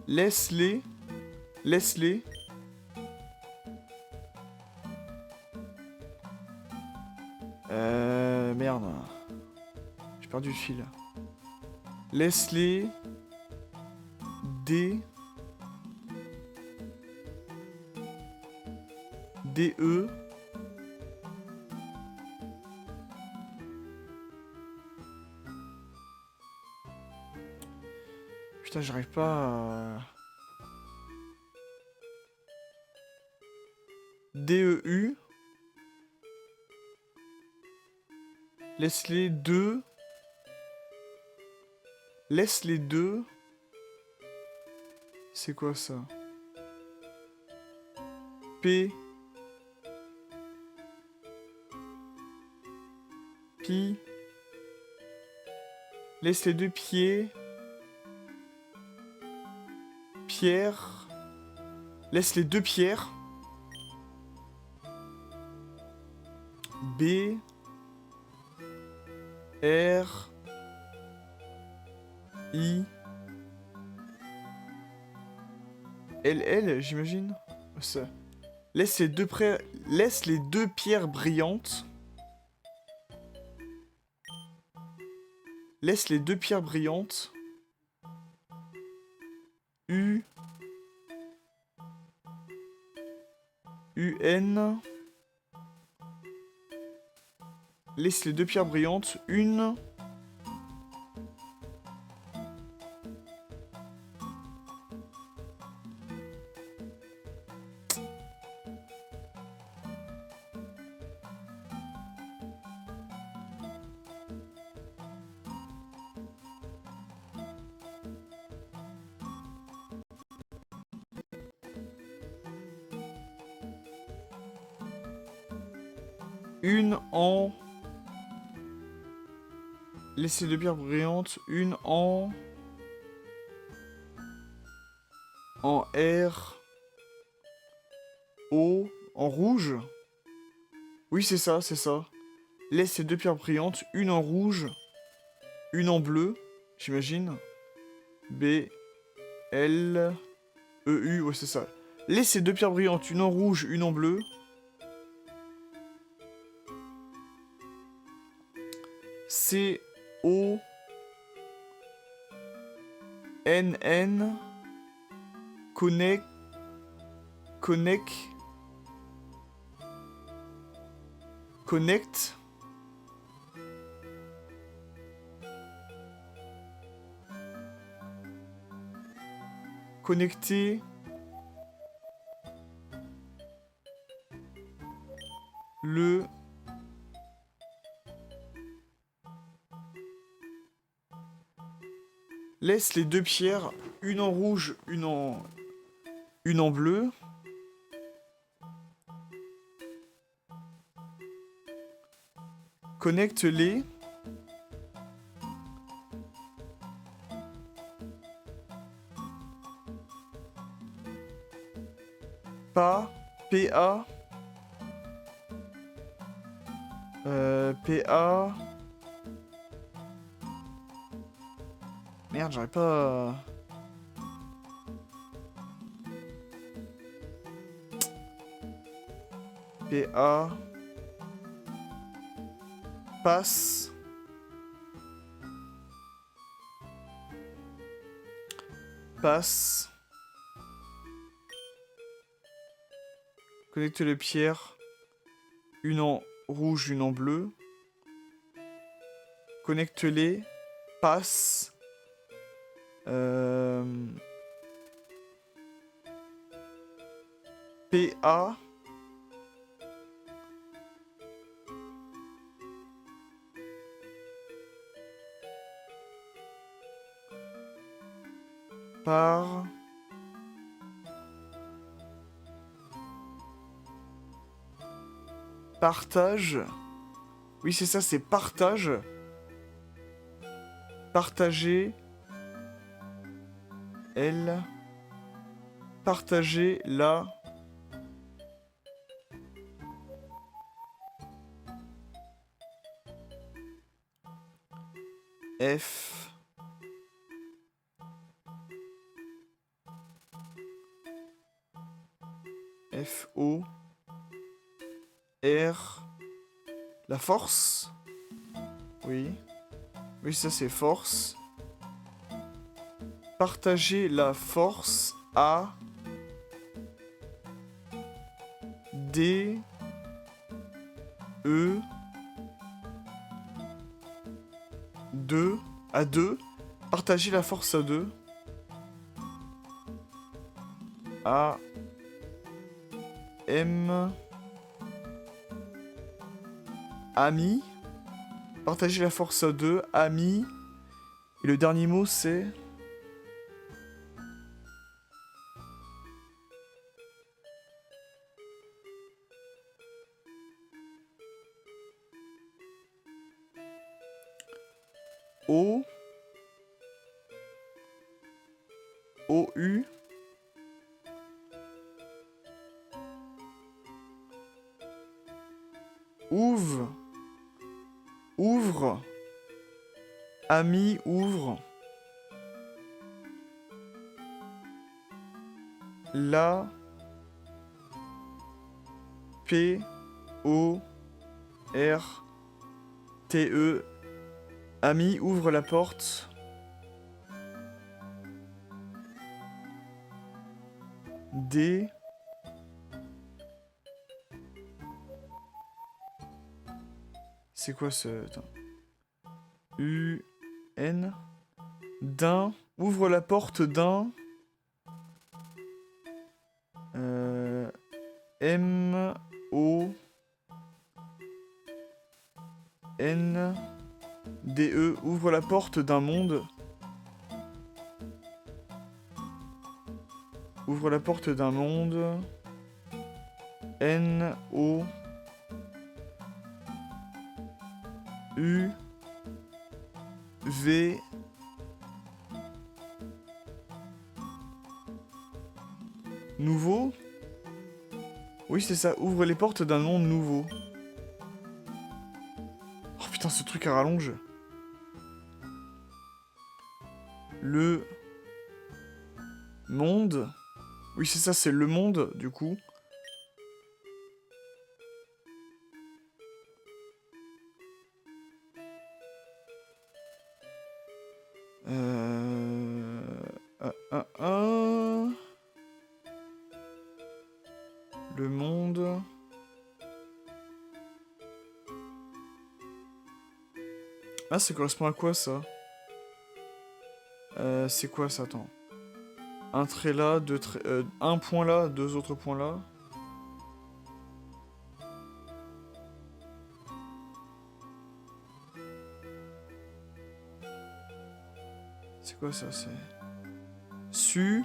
Laisse-les. Laisse-les. Merde. J'ai perdu le fil. Laisse-les. D. D-E. Putain, j'arrive pas à... D-E-U. Laisse-les deux. Laisse les deux. C'est quoi ça? P. Pi. Laisse les deux pieds. Pierre. Laisse les deux pierres. B. R. I. L, j'imagine. Ça. Laisse les deux pierres brillantes. Laisse les deux pierres brillantes. U. UN. Laisse les deux pierres brillantes. Une. Une en... Laissez deux pierres brillantes. Une en... En R... O... En rouge. Oui, c'est ça, c'est ça. Laisse ces deux pierres brillantes. Une en rouge. Une en bleu. J'imagine. B... L... E... U... Ouais, c'est ça. Laisse ces deux pierres brillantes. Une en rouge, une en bleu. C... O... N... N... Connect... Connect... Connect... Connecter... Le... Laisse les deux pierres, une en rouge, une en bleu. Connecte-les. Pas, PA. PA. Merde, j'arrive pas à... PA. Passe. Passe. Connecte les pierres. Une en rouge, une en bleu. Connecte-les. Passe. PA. Par. Partage. Oui, c'est ça, c'est partage. Partager. L. Partager la. F. F. O. R. La force. Oui. Oui, ça c'est force. Partager la force à D E 2 à 2. Partager la force à 2. A M Ami. Partager la force à 2. Ami. Et le dernier mot c'est... O. O-U. Ouvre. Ouvre. Ami, ouvre. La. P. O. R. T. E. Ami, ouvre la porte. D. C'est quoi ce... Attends. U... N... D'un... Ouvre la porte d'un... M... O... N... D... E... Ouvre la porte d'un monde... Ouvre la porte d'un monde... N... O... U... V... Nouveau? Oui, c'est ça. Ouvre les portes d'un monde nouveau. Oh putain, ce truc à rallonge. Le... Monde? Oui, c'est ça, c'est le monde, du coup. Le monde... Ah, ça correspond à quoi, ça? C'est quoi, ça? Attends. Un trait là, deux traits... un point là, deux autres points là. C'est quoi, ça? C'est... Su...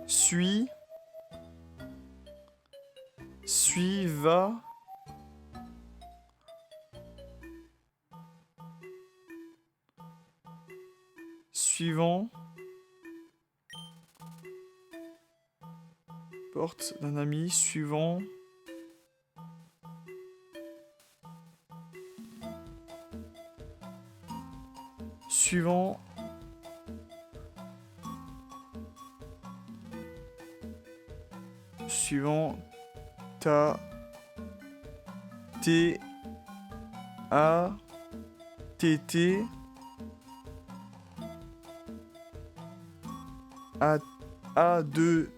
Suis... Suiva... Suivant... Porte d'un ami, suivant... Suivant... Suivant... Ta... T... A... T... T... A... A... 2...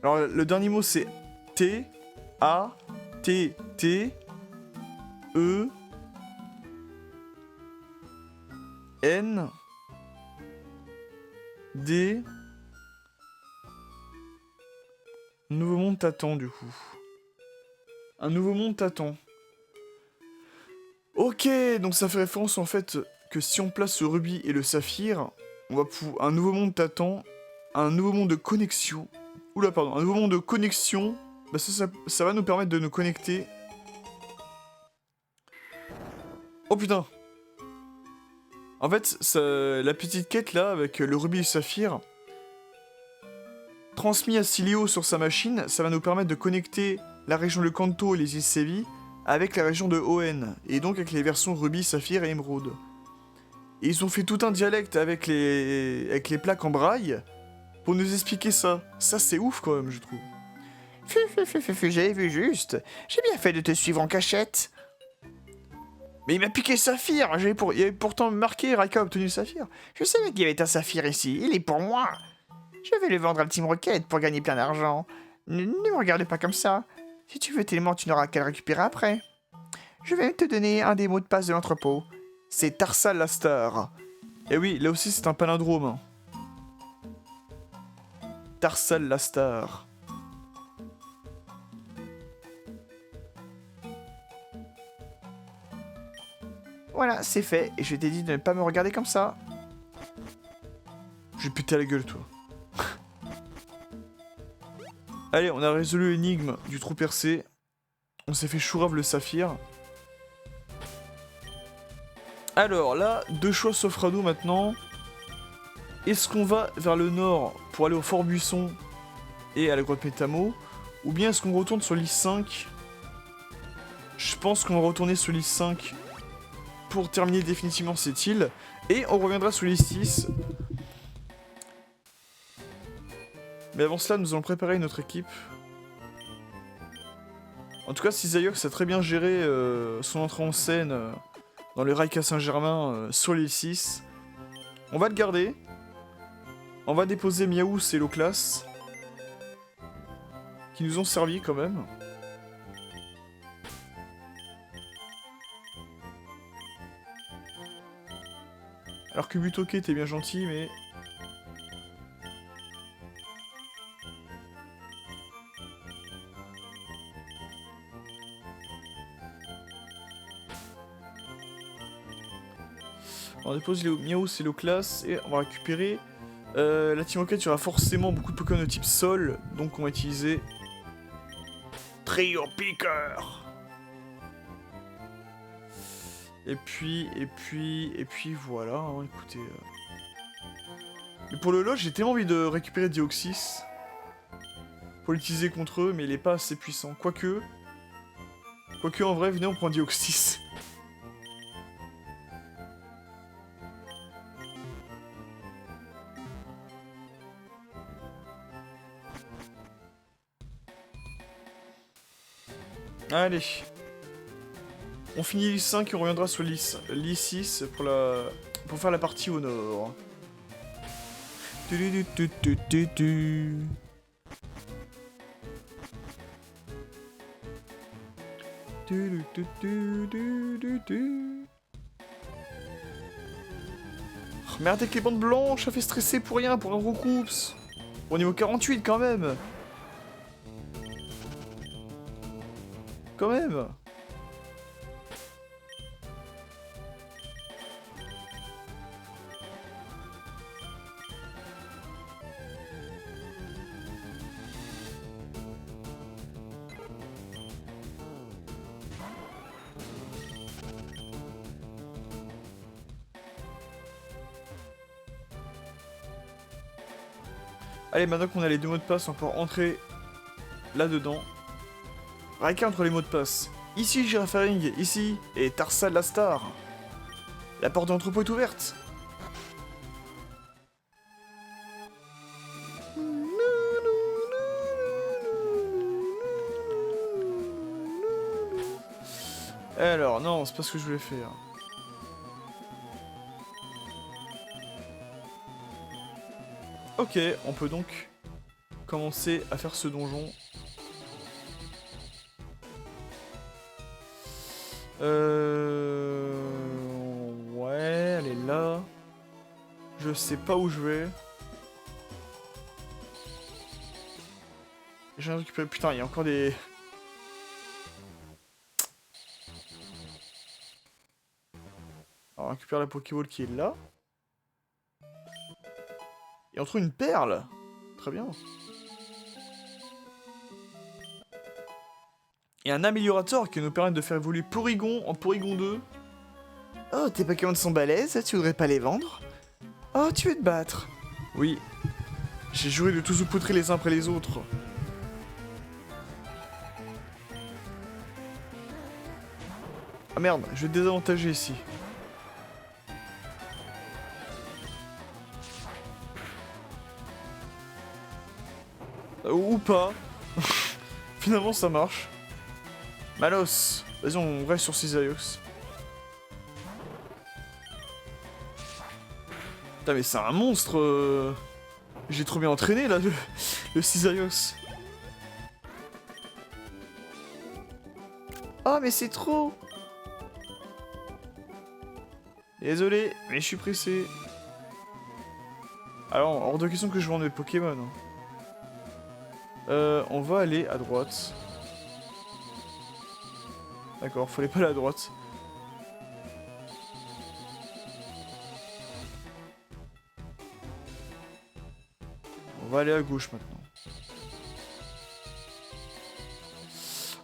Alors, le dernier mot, c'est T... A... T... T... E... N... D... Nouveau monde t'attend, du coup. Un nouveau monde t'attend. Ok, donc ça fait référence, en fait, que si on place le rubis et le saphir, on va pouvoir... Un nouveau monde t'attend. Un nouveau monde de connexion. Oula, pardon. Un nouveau monde de connexion. Bah ça va nous permettre de nous connecter. Oh putain. En fait, la petite quête là, avec le rubis et le saphir, transmis à Silio sur sa machine, ça va nous permettre de connecter la région de Kanto et les îles Sévi avec la région de Hoenn, et donc avec les versions rubis, saphir et émeraude. Et ils ont fait tout un dialecte avec les plaques en braille pour nous expliquer ça. Ça, c'est ouf quand même, je trouve. J'ai vu juste. J'ai bien fait de te suivre en cachette. Mais il m'a piqué le saphir. Il y avait pourtant marqué Raika a obtenu le saphir. Je savais qu'il y avait un saphir ici. Il est pour moi. Je vais le vendre à Team Rocket pour gagner plein d'argent. Ne me regarde pas comme ça. Si tu veux tellement, tu n'auras qu'à le récupérer après. Je vais te donner un des mots de passe de l'entrepôt. C'est Tarsal la star. Et oui, là aussi c'est un palindrome. Tarsal la star. Voilà, c'est fait. Et je t'ai dit de ne pas me regarder comme ça. Je vais péter à la gueule, toi. Allez, on a résolu l'énigme du trou percé. On s'est fait chourave le saphir. Alors là, deux choix s'offrent à nous maintenant. Est-ce qu'on va vers le nord pour aller au Fort Buisson et à la grotte Métamo, ou bien est-ce qu'on retourne sur l'île 5? Je pense qu'on va retourner sur l'île 5 pour terminer définitivement cette île, et on reviendra sur l'île 6. Mais avant cela, nous allons préparer notre équipe. En tout cas, Cisaiox a très bien géré son entrée en scène dans le Raika Saint-Germain sur l'île 6. On va le garder. On va déposer Miaous et Loclas. qui nous ont servi quand même. Alors que Butoke était bien gentil, mais... On dépose les Miaou, c'est le classe, et on va récupérer... la Team Rocket, il y aura forcément beaucoup de Pokémon de type Sol, donc on va utiliser... Trio Piqueur. Et puis voilà, hein, écoutez... Mais pour le lot, j'ai tellement envie de récupérer Deoxys. Pour l'utiliser contre eux, mais il est pas assez puissant. Quoique, en vrai, venez, on prend Deoxys. Allez. On finit l'I 5 et on reviendra sur l'I 6 pour faire la partie au nord. Oh, merde, avec les bandes blanches, ça fait stresser pour rien, pour un gros coups. Au niveau 48 quand même. Quand même. Allez, maintenant qu'on a les deux mots de passe, on peut entrer là-dedans. Raika entre les mots de passe. Ici Girafaring, ici, et Tarsal la star. La porte de l'entrepôt est ouverte. Alors, non, c'est pas ce que je voulais faire. Ok, on peut donc commencer à faire ce donjon. Ouais, elle est là. Je sais pas où je vais. J'ai récupéré... Putain, il y a encore des... Alors, on récupère la Pokéball qui est là. Et on trouve une perle. Très bien. Et un améliorateur qui nous permet de faire évoluer Porygon en Porygon 2. Oh, tes Pokémon sont balèzes, tu voudrais pas les vendre? Oh, tu veux te battre? Oui. J'ai juré de tous vous poutrer les uns après les autres. Ah merde, je vais te désavantager ici. Ou pas. Finalement ça marche. Malos. Vas-y, on reste sur Cisarios. Putain mais c'est un monstre. J'ai trop bien entraîné là, le Cisarios. Oh, mais c'est trop! Désolé, mais je suis pressé. Alors, hors de question que je vende mes Pokémon. On va aller à droite. D'accord, fallait pas aller à droite. On va aller à gauche maintenant.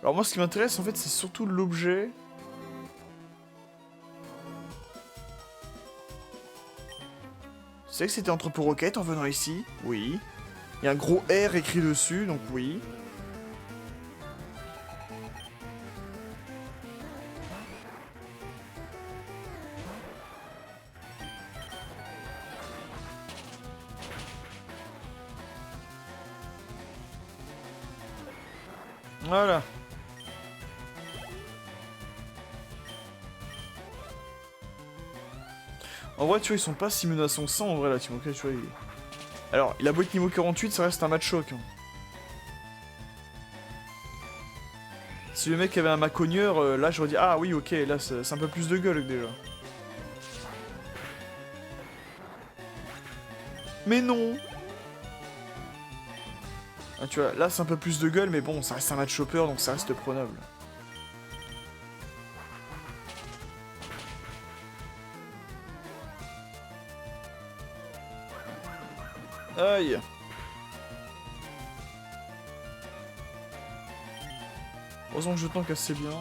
Alors moi ce qui m'intéresse en fait c'est surtout l'objet. Tu sais que c'était Entrepôt Rocket en venant ici? Oui. Il y a un gros R écrit dessus, donc oui. Voilà. En vrai, tu vois, ils sont pas si menaçants que ça, en vrai, là, Team Rocket, tu vois. Alors, il a beau être niveau 48, ça reste un match choc. Hein. Si le mec avait un macogneur, là j'aurais dit ah oui ok, là c'est un peu plus de gueule déjà. Mais non. Ah, tu vois, là c'est un peu plus de gueule, mais bon, ça reste un match chopper, donc ça reste prenable. Aïe. Heureusement que je tank assez bien.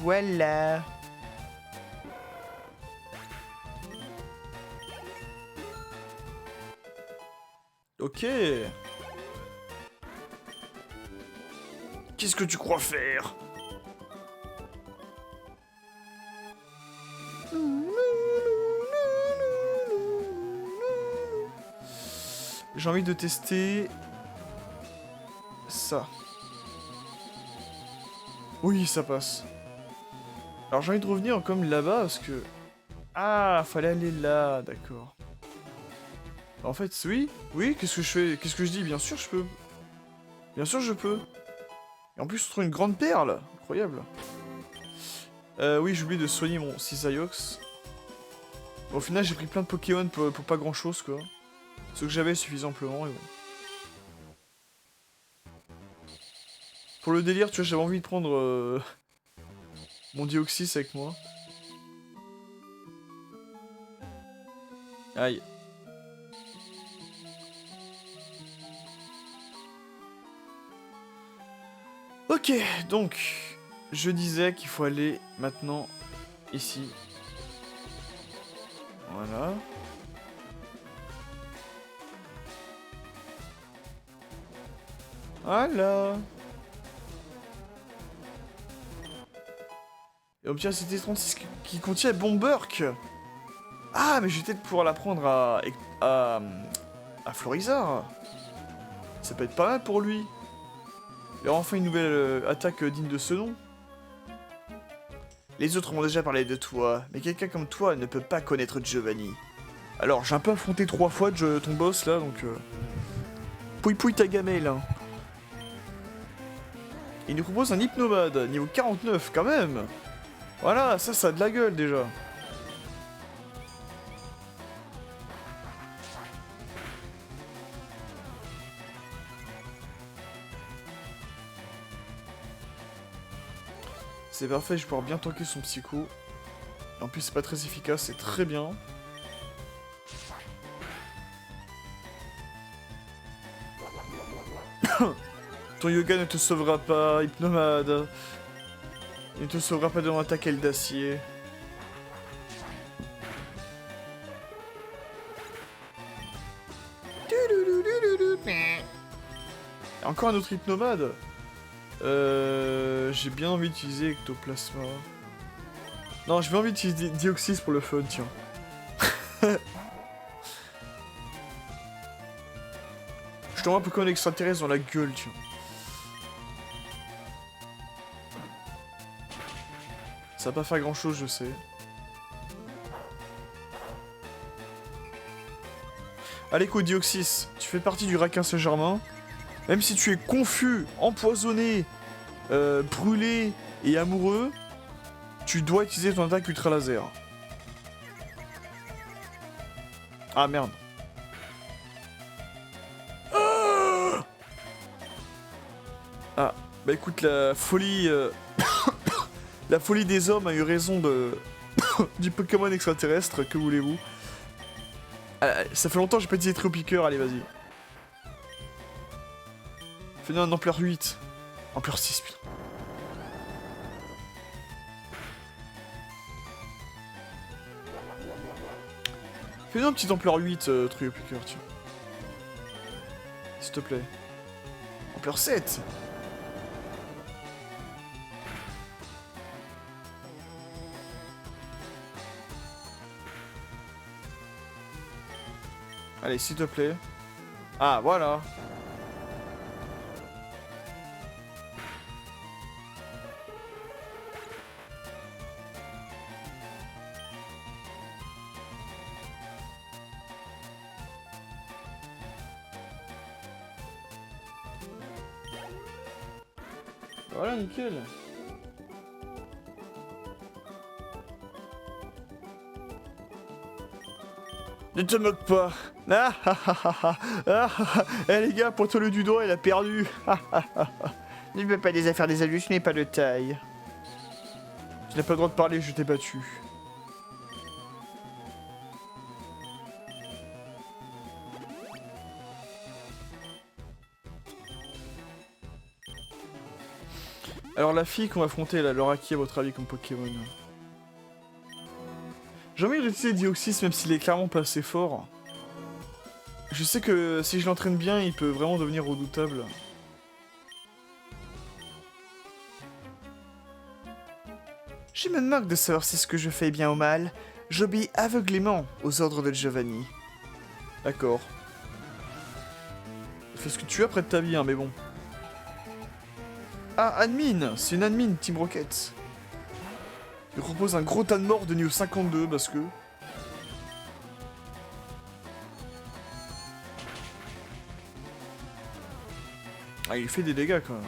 Voilà. Ok. Qu'est-ce que tu crois faire? J'ai envie de tester... ça. Oui, ça passe. Alors j'ai envie de revenir comme là-bas parce que... Ah, fallait aller là, d'accord. En fait, oui. Oui, qu'est-ce que je fais? Qu'est-ce que je dis? Bien sûr, je peux. Bien sûr, je peux. Et en plus, on trouve une grande perle. Incroyable. Oui, j'ai oublié de soigner mon Cisaiox. Au final, j'ai pris plein de Pokémon pour pas grand-chose, quoi. Ce que j'avais suffisait amplement, et bon. Pour le délire, tu vois, j'avais envie de prendre mon Deoxys avec moi. Aïe. Ok, donc, je disais qu'il faut aller maintenant ici. Voilà. Voilà. Et on obtient cette 36 qui contient Bomberk. Ah, mais je vais peut-être pouvoir la prendre à Florizard. Ça peut être pas mal pour lui. Il aura enfin une nouvelle attaque digne de ce nom. Les autres m'ont déjà parlé de toi, mais quelqu'un comme toi ne peut pas connaître Giovanni. Alors, j'ai un peu affronté 3 fois ton boss là, donc... Pouille pouille ta gamelle, hein. Il nous propose un hypnomade, niveau 49 quand même. Voilà, ça a de la gueule déjà. C'est parfait, je vais pouvoir bien tanker son psycho. En plus, c'est pas très efficace, c'est très bien. Ton yoga ne te sauvera pas, hypnomade. Il ne te sauvera pas de mon attaque aile d'acier. Encore un autre hypnomade. J'ai bien envie d'utiliser Ectoplasma. Non, j'ai bien envie d'utiliser Deoxys pour le fun, tiens. Je t'envoie un Pokémon extraterrestre dans la gueule, tiens. Ça va pas faire grand chose, je sais. Allez, Deoxys, tu fais partie du Raquin Saint-Germain. Même si tu es confus, empoisonné, brûlé et amoureux, tu dois utiliser ton attaque ultra laser. Ah merde. Ah, bah écoute, la folie... la folie des hommes a eu raison de... du Pokémon extraterrestre, que voulez-vous? Ça fait longtemps que j'ai pas utilisé Trio-Piqueur, allez vas-y. Fais-nous un ampleur 8. Ampleur 6, putain. Fais-nous un petit ampleur 8, Trio-Piqueur, tiens. S'il te plaît. Ampleur 7. Allez, s'il te plaît. Ah, voilà. Voilà, nickel. Ne te moque pas. Ah ah ah ah ah ah ah. Eh les gars, pointe-le du doigt, il a perdu. Ne me fais pas des affaires des adultes, je n'ai pas de taille. Tu n'as pas le droit de parler, je t'ai battu. Alors la fille qu'on va affronter, elle aura qui à votre avis comme Pokémon? J'ai envie d'utiliser Deoxys même s'il est clairement pas assez fort. Je sais que si je l'entraîne bien, il peut vraiment devenir redoutable. Je me moque de savoir si ce que je fais est bien ou mal. J'obéis aveuglément aux ordres de Giovanni. D'accord. Fais ce que tu as près de ta vie, hein, mais bon. Ah, admin! C'est une admin, Team Rocket. Il propose un gros tas de morts de niveau 52 parce que... Ah, il fait des dégâts quand même.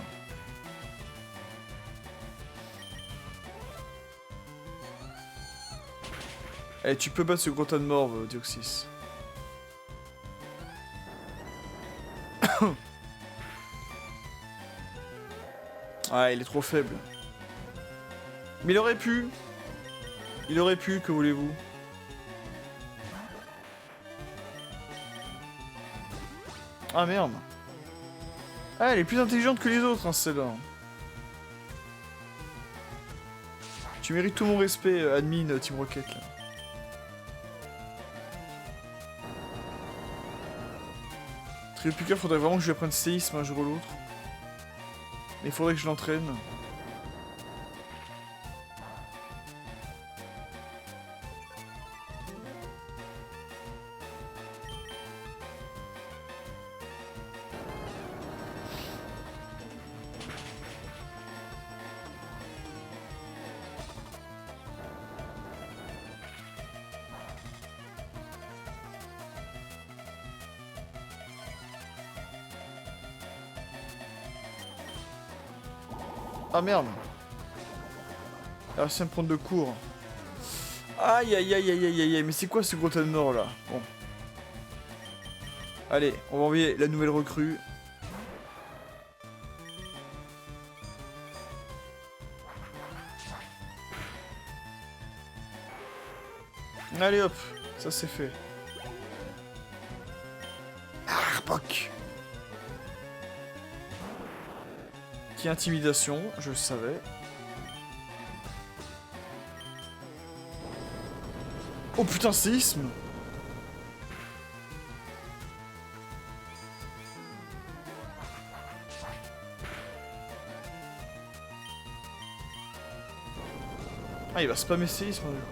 Allez, tu peux battre ce gros tas de morts, Deoxys. Ah, il est trop faible. Mais il aurait pu. Il aurait pu, que voulez-vous? Ah merde. Ah, elle est plus intelligente que les autres, hein, celle-là. Tu mérites tout mon respect, admin Team Rocket, là. Trio Picker, faudrait vraiment que je lui apprenne séisme un jour ou l'autre. Mais il faudrait que je l'entraîne. Ah merde. Elle a réussi à me prendre de court. Aïe aïe aïe aïe aïe aïe aïe, mais c'est quoi ce gros tas de morts là? Bon. Allez, on va envoyer la nouvelle recrue. Allez hop, ça c'est fait. Arbok. Qui intimidation, je le savais. Oh putain, séisme! Ah, il va spammer séisme du coup.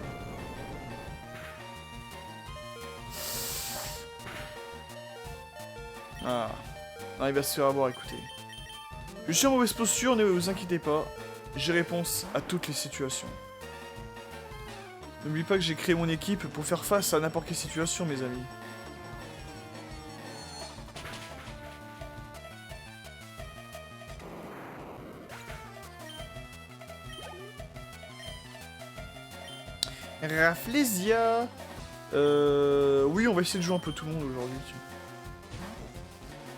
Ah. Non, il va se faire avoir, écoutez. Je suis en mauvaise posture, ne vous inquiétez pas. J'ai réponse à toutes les situations. N'oublie pas que j'ai créé mon équipe pour faire face à n'importe quelle situation, mes amis. Rafflesia. Oui, on va essayer de jouer un peu tout le monde aujourd'hui.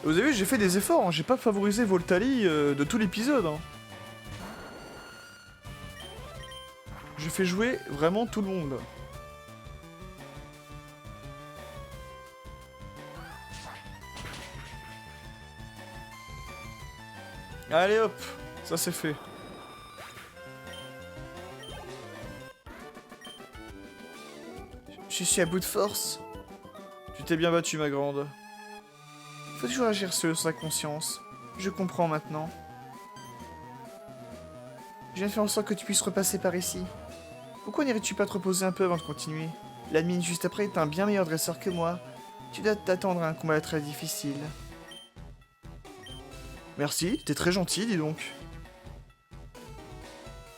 Vous avez vu, j'ai fait des efforts, hein. J'ai pas favorisé Voltali de tout l'épisode. Hein. Je fais jouer vraiment tout le monde. Allez hop, ça c'est fait. Je suis à bout de force. Tu t'es bien battu, ma grande. Faut toujours agir selon sa conscience. Je comprends maintenant. Je viens de faire en sorte que tu puisses repasser par ici. Pourquoi n'irais-tu pas te reposer un peu avant de continuer? L'admin juste après est un bien meilleur dresseur que moi. Tu dois t'attendre à un combat très difficile. Merci, t'es très gentil, dis donc.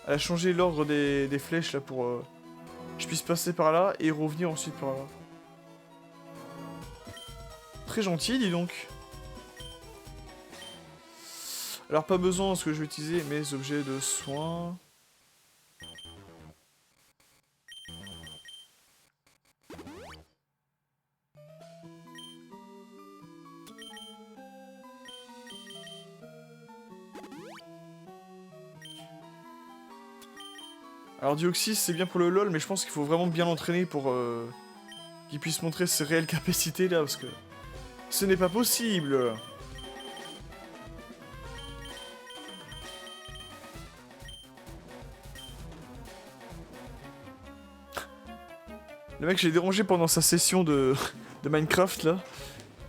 Elle a changé l'ordre des flèches là pour que je puisse passer par là et revenir ensuite par là. Très gentil, dis donc. Alors pas besoin parce que je vais utiliser mes objets de soins. Alors Dioxys c'est bien pour le LOL mais je pense qu'il faut vraiment bien l'entraîner pour qu'il puisse montrer ses réelles capacités là parce que ce n'est pas possible. Le mec j'ai dérangé pendant sa session de Minecraft là.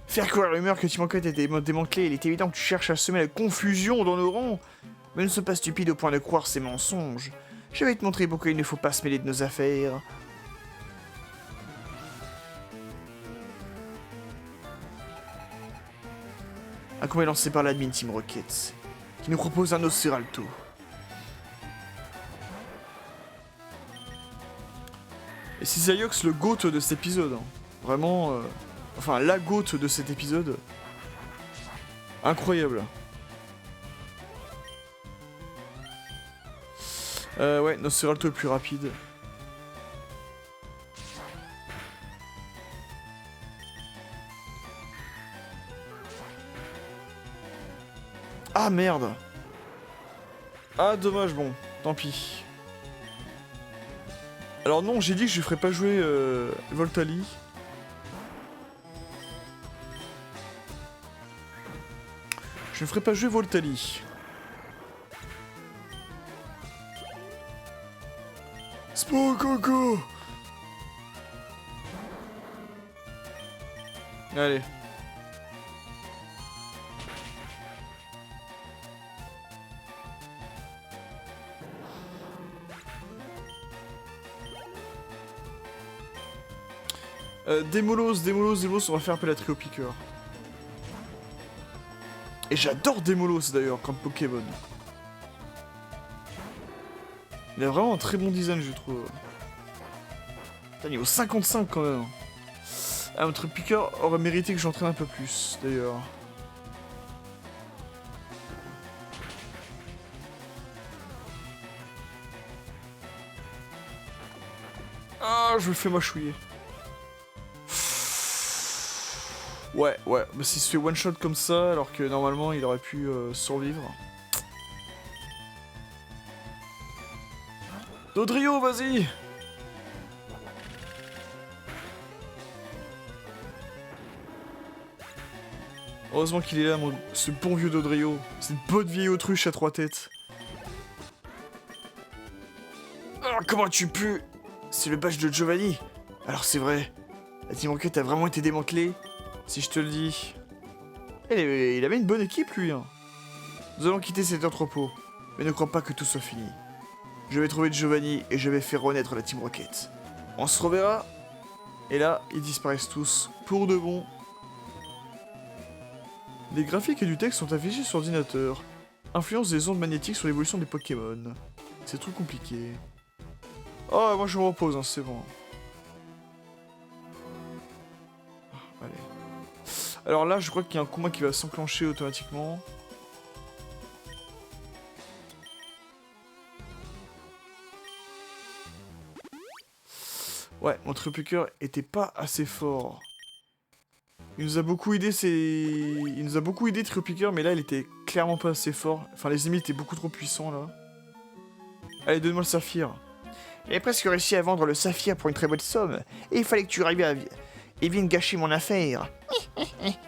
Faire courir la rumeur que Team Rocket était démantelé, il est évident que tu cherches à semer la confusion dans nos rangs. Mais ne sois pas stupide au point de croire ces mensonges. Je vais te montrer pourquoi il ne faut pas se mêler de nos affaires. Un combat lancé par l'admin Team Rocket, qui nous propose un Nosferalto. Et c'est Zayox le GOAT de cet épisode. Hein. Vraiment, enfin la GOAT de cet épisode. Incroyable. Ouais, Nosferalto est plus rapide. Ah merde. Ah dommage, bon, tant pis. Alors non, j'ai dit que je ferais pas jouer Voltali. Je ne ferai pas jouer Voltali. Spococo. Allez. Démolos, on va faire appeler la trio piqueur. Et j'adore Démolos d'ailleurs, comme Pokémon. Il a vraiment un très bon design, je trouve. Putain, niveau 55 quand même. Ah, notre piqueur aurait mérité que j'entraîne un peu plus, d'ailleurs. Ah, je le fais mâchouiller. Ouais, bah s'il se fait one shot comme ça, alors que normalement il aurait pu survivre. Dodrio, vas-y! Heureusement qu'il est là, ce bon vieux Dodrio. Cette bonne vieille autruche à 3 têtes. Ah, comment tu peux? C'est le badge de Giovanni. Alors c'est vrai, la Team Rocket a vraiment été démantelée. Si je te le dis. Il avait une bonne équipe, lui. Hein. Nous allons quitter cet entrepôt. Mais ne crois pas que tout soit fini. Je vais trouver Giovanni et je vais faire renaître la Team Rocket. On se reverra. Et là, ils disparaissent tous. Pour de bon. Les graphiques et du texte sont affichés sur ordinateur. Influence des ondes magnétiques sur l'évolution des Pokémon. C'est trop compliqué. Oh, moi je me repose, hein, c'est bon. Allez. Alors là, je crois qu'il y a un combat qui va s'enclencher automatiquement. Ouais, mon Tripiqueur était pas assez fort. Il nous a beaucoup aidé, Tripiqueur, mais là, il était clairement pas assez fort. Enfin, les ennemis étaient beaucoup trop puissants, là. Allez, donne-moi le saphir. J'avais presque réussi à vendre le saphir pour une très bonne somme, et il fallait que tu arrives à... et vienne gâcher mon affaire.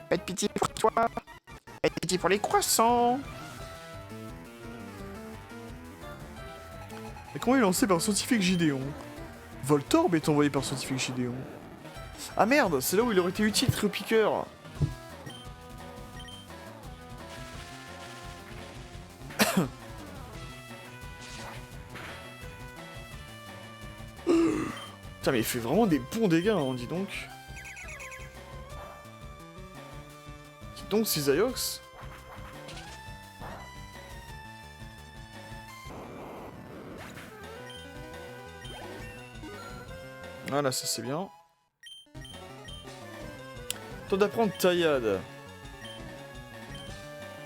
Pas de pitié pour toi. Pas de pitié pour les croissants. Mais comment il est lancé par Scientifique Gideon? Voltorb est envoyé par Scientifique Gideon. Ah merde, c'est là où il aurait été utile, Tripiqueur. Putain, mais il fait vraiment des bons dégâts, hein, dis donc. Dis donc, Cisaiox. Voilà, ça c'est bien. Temps d'apprendre taillade.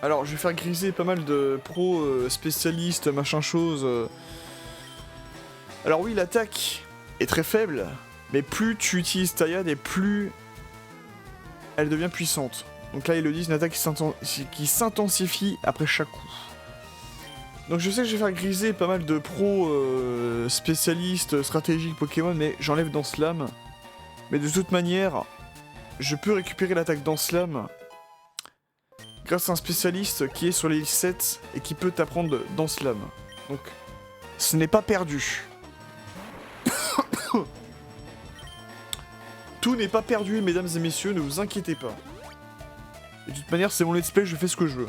Alors, je vais faire griser pas mal de pros spécialistes, machin chose. Alors oui, l'attaque est très faible, mais plus tu utilises Taillade et plus elle devient puissante. Donc là, ils le disent, une attaque qui s'intensifie après chaque coup. Donc je sais que je vais faire griser pas mal de pros spécialistes stratégiques Pokémon, mais j'enlève Danslam. Mais de toute manière, je peux récupérer l'attaque Danslam grâce à un spécialiste qui est sur les 7 et qui peut t'apprendre Danslam. Donc, ce n'est pas perdu. Tout n'est pas perdu, mesdames et messieurs, ne vous inquiétez pas. Et de toute manière, c'est mon let's play, je fais ce que je veux.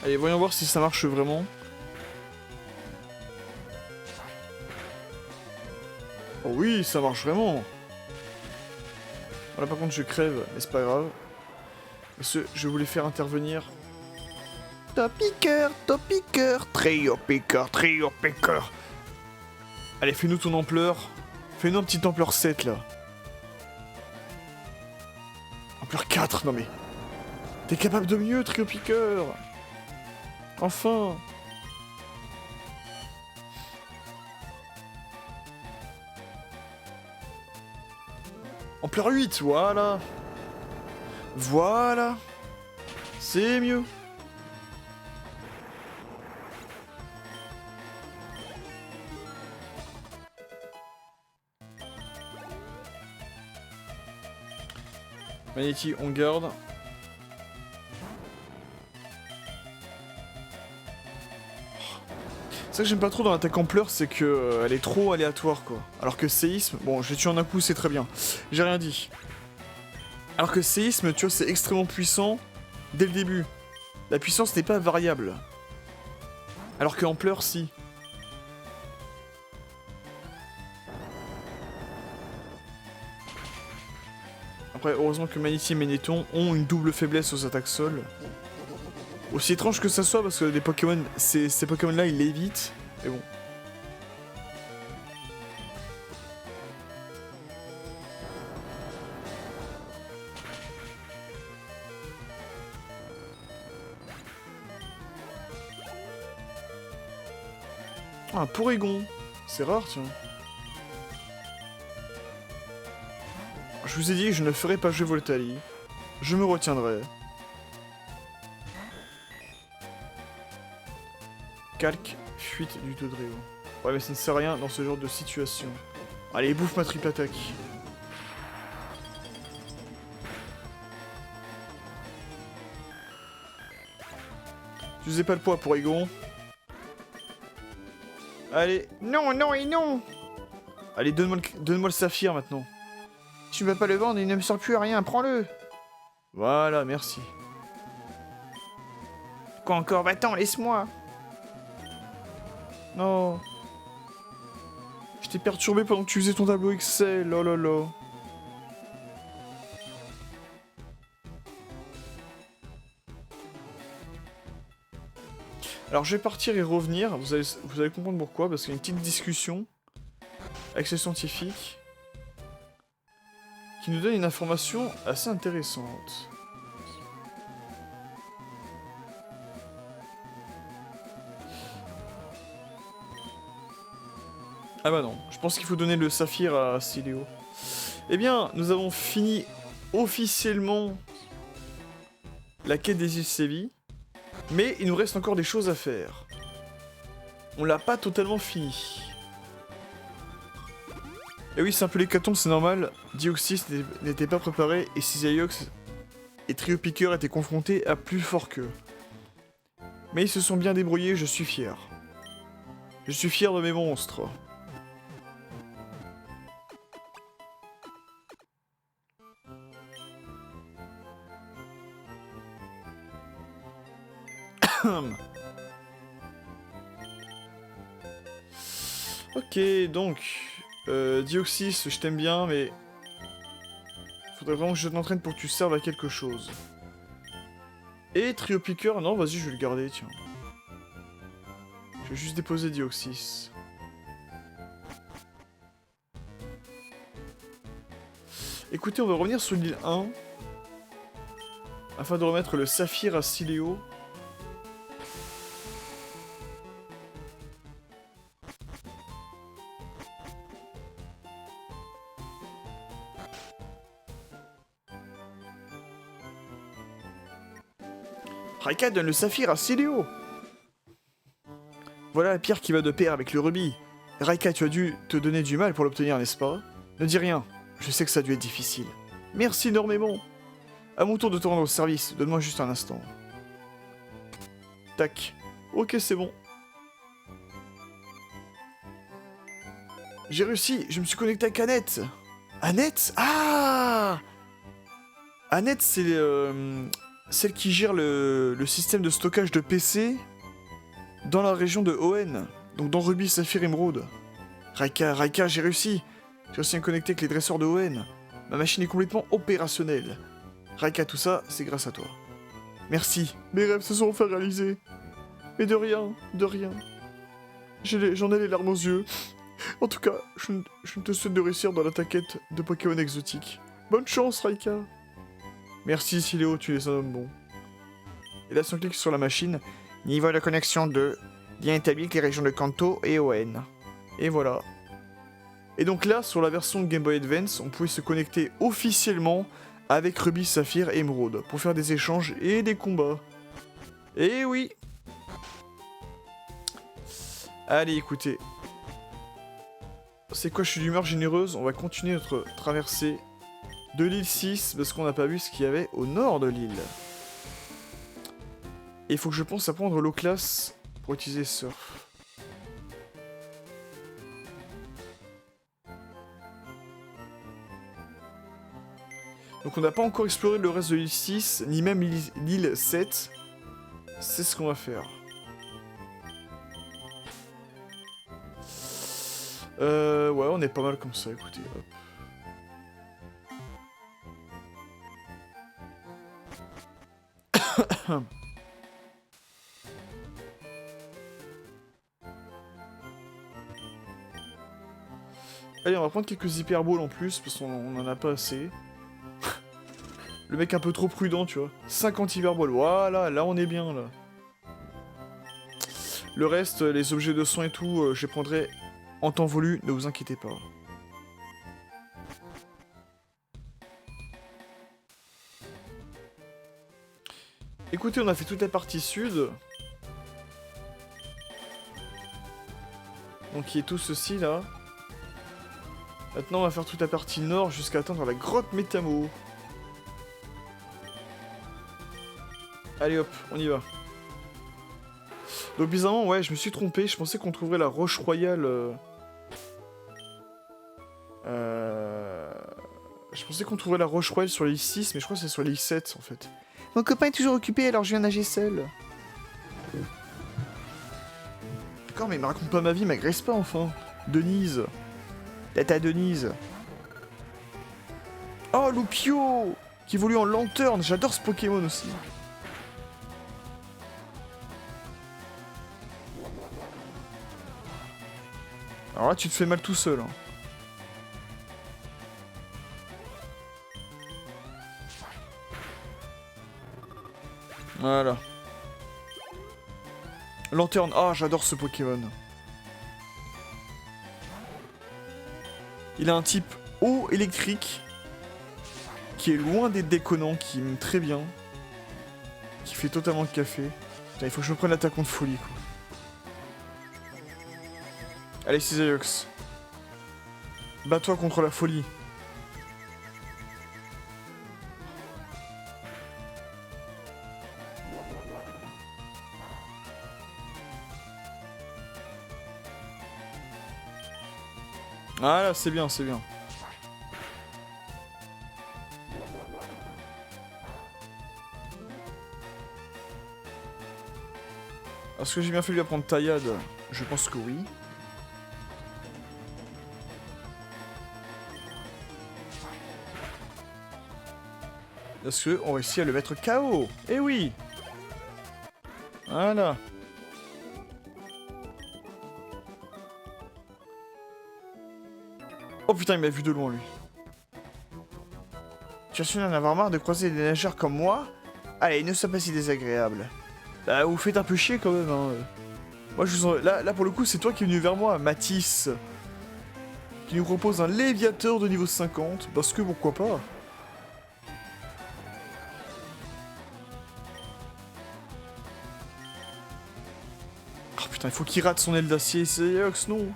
Allez, voyons voir si ça marche vraiment. Oh oui, ça marche vraiment. Voilà, par contre, je crève, mais c'est pas grave. Parce que je voulais faire intervenir... Trio piqueur, trio piqueur. Allez, fais-nous ton ampleur. Fais-nous un petit ampleur 7, là. Ampleur 4, non mais... T'es capable de mieux, trio piqueur. Enfin. Ampleur 8, voilà. Voilà. C'est mieux. Magnéti, on garde. C'est ça que j'aime pas trop dans l'attaque ampleur, c'est que elle est trop aléatoire quoi. Alors que séisme, bon je l'ai tué en un coup, c'est très bien. J'ai rien dit. Alors que séisme, tu vois, c'est extrêmement puissant dès le début. La puissance n'est pas variable. Alors que ampleur, si. Après, heureusement que Magnéti et Magnéton ont une double faiblesse aux attaques sol. Aussi étrange que ça soit, parce que les Pokémon, ces Pokémon-là, ils l'évitent. Mais bon. Ah, un Porygon. C'est rare, tiens. Je vous ai dit que je ne ferai pas jouer Voltali. Je me retiendrai. Calque, fuite du Dodrio. Ouais, mais ça ne sert à rien dans ce genre de situation. Allez, bouffe ma triple attaque. Tu faisais pas le poids, Porygon. Allez. Non, non et non. Allez, donne-moi le saphir maintenant. Tu vas pas le vendre, il ne me sert plus à rien, prends-le. Voilà, merci. Quoi encore, va-t'en, laisse-moi. Non. Je t'ai perturbé pendant que tu faisais ton tableau Excel, oh là là. Alors je vais partir et revenir, vous allez comprendre pourquoi, parce qu'il y a une petite discussion avec ces scientifiques qui nous donne une information assez intéressante. Ah bah non, je pense qu'il faut donner le saphir à Sileo. Eh bien, nous avons fini officiellement la quête des îles Sévi, mais il nous reste encore des choses à faire. On l'a pas totalement fini. Et oui, c'est un peu l'hécatombe, c'est normal. Dioxys n'était pas préparé et Cisaiox et Trio Piqueur étaient confrontés à plus fort qu'eux. Mais ils se sont bien débrouillés, je suis fier. Je suis fier de mes monstres. Ok, donc... Dioxys, je t'aime bien, mais... Faudrait vraiment que je t'entraîne pour que tu serves à quelque chose. Et Trio Piqueur, non, vas-y, je vais le garder, tiens. Je vais juste déposer Dioxys. Écoutez, on va revenir sur l'île 1. Afin de remettre le saphir à Siléo. Raika donne le saphir à Siléo. Voilà la pierre qui va de pair avec le rubis. Raika, tu as dû te donner du mal pour l'obtenir, n'est-ce pas? Ne dis rien, je sais que ça a dû être difficile. Merci énormément. À mon tour de te rendre service, donne-moi juste un instant. Tac. Ok, c'est bon. J'ai réussi, je me suis connecté à Annette. Annette? Ah! Annette, c'est celle qui gère le système de stockage de PC dans la région de Hoenn. Donc dans Ruby, Saphir, Émeraude. Raika, j'ai réussi. J'ai aussi me connecter avec les dresseurs de Hoenn. Ma machine est complètement opérationnelle. Raika, tout ça, c'est grâce à toi. Merci. Mes rêves se sont enfin réalisés. Mais de rien, de rien. J'en ai les larmes aux yeux. En tout cas, je te souhaite de réussir dans la taquette de Pokémon exotiques. Bonne chance, Raika. Merci, Siléo, tu es un homme bon. Et là, si on clique sur la machine, niveau de connexion 2, lien établi avec les régions de Kanto et Hoenn. Et voilà. Et donc là, sur la version Game Boy Advance, on pouvait se connecter officiellement avec Ruby, Saphir et Émeraude pour faire des échanges et des combats. Et oui. Allez, écoutez. C'est quoi, je suis d'humeur généreuse, on va continuer notre traversée de l'île 6, parce qu'on n'a pas vu ce qu'il y avait au nord de l'île. Et il faut que je pense à prendre l'eau classe pour utiliser Surf. Donc on n'a pas encore exploré le reste de l'île 6, ni même l'île 7. C'est ce qu'on va faire. Ouais, on est pas mal comme ça, écoutez, hop. Allez, on va prendre quelques hyperballs en plus, parce qu'on en a pas assez. Le mec un peu trop prudent, tu vois. 50 hyperballs, voilà, là on est bien, là. Le reste, les objets de soins et tout, je les prendrai en temps voulu, ne vous inquiétez pas. Écoutez, on a fait toute la partie sud. Donc il y a tout ceci là. Maintenant on va faire toute la partie nord jusqu'à atteindre la grotte Métamo. Allez hop, on y va. Donc bizarrement, ouais, je me suis trompé, je pensais qu'on trouverait la roche royale... Je pensais qu'on trouverait la roche royale sur l'île 6, mais je crois que c'est sur l'île 7 en fait. Mon copain est toujours occupé, alors je viens nager seul. D'accord, mais me raconte pas ma vie, m'agresse pas enfin. Denise. Tata Denise. Oh, Lupio qui évolue en lanterne, j'adore ce Pokémon aussi. Alors là, tu te fais mal tout seul. Hein. Voilà. Lanterne, ah, j'adore ce Pokémon. Il a un type eau électrique qui est loin d'être déconnant, qui aime très bien, qui fait totalement le café. Putain, il faut que je me prenne l'attaquant de folie, quoi. Allez, Cisaillux. Bats-toi contre la folie. Voilà, c'est bien, c'est bien. Est-ce que j'ai bien fait lui apprendre taillade? Je pense que oui. Parce que on réussit à le mettre KO. Eh oui. Voilà. Oh putain, il m'a vu de loin, lui. Tu as su en avoir marre de croiser des nageurs comme moi? Allez, ne sois pas si désagréable. Bah, vous faites un peu chier quand même, hein. Moi, je vous en... là, pour le coup, c'est toi qui es venu vers moi, Matisse. Qui nous propose un léviateur de niveau 50, parce que pourquoi pas. Oh putain, il faut qu'il rate son aile d'acier, c'est Yox, non.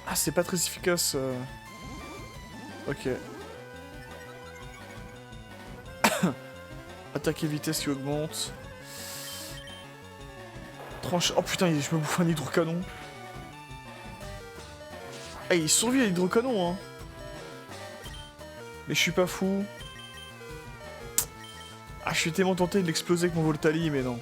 Ah, c'est pas très efficace. Ok. Attaque et vitesse qui augmente. Tranche. Oh putain, je me bouffe un hydrocanon. Ah, il survit à l'hydrocanon, hein. Mais je suis pas fou. Ah, je suis tellement tenté de l'exploser avec mon Voltali, mais non.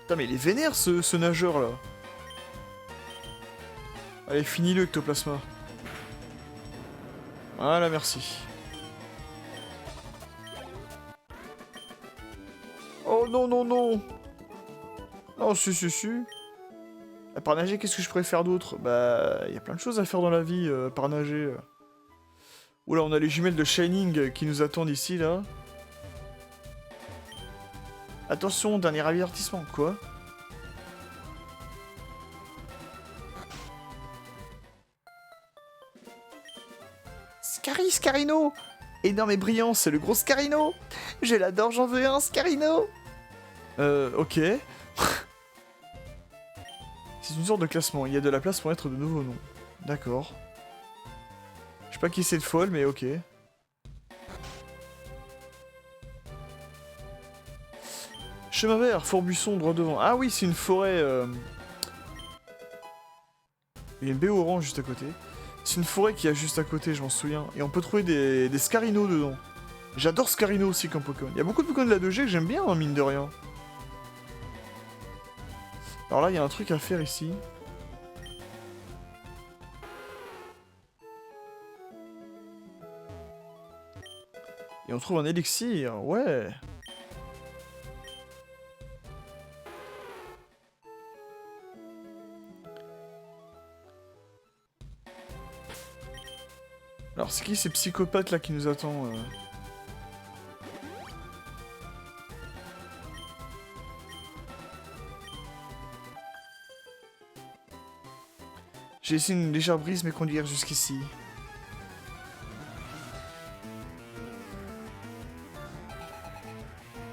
Putain, mais il est vénère ce nageur là. Allez, finis-le, Ectoplasma. Voilà, merci. Oh non, non, non. Non, si. À part nager, qu'est-ce que je pourrais faire d'autre? Bah, il y a plein de choses à faire dans la vie, par nager. Oula, on a les jumelles de Shining qui nous attendent ici, là. Attention, dernier avertissement, quoi? Scarino! Énorme et brillant, c'est le gros Scarino! Je l'adore, j'en veux un, Scarino! Ok. C'est une sorte de classement, il y a de la place pour mettre de nouveaux noms. D'accord. Je sais pas qui c'est de folle, mais ok. Chemin vert, fort buisson, droit devant. Ah oui, c'est une forêt... Il y a une baie orange juste à côté. C'est une forêt qui a juste à côté, je m'en souviens. Et on peut trouver des Scarino dedans. J'adore Scarino aussi comme Pokémon. Il y a beaucoup de Pokémon de la 2G que j'aime bien, hein, mine de rien. Alors là, il y a un truc à faire ici. Et on trouve un élixir, ouais. Alors c'est qui ces psychopathes là qui nous attend J'ai essayé une légère brise mais conduire jusqu'ici.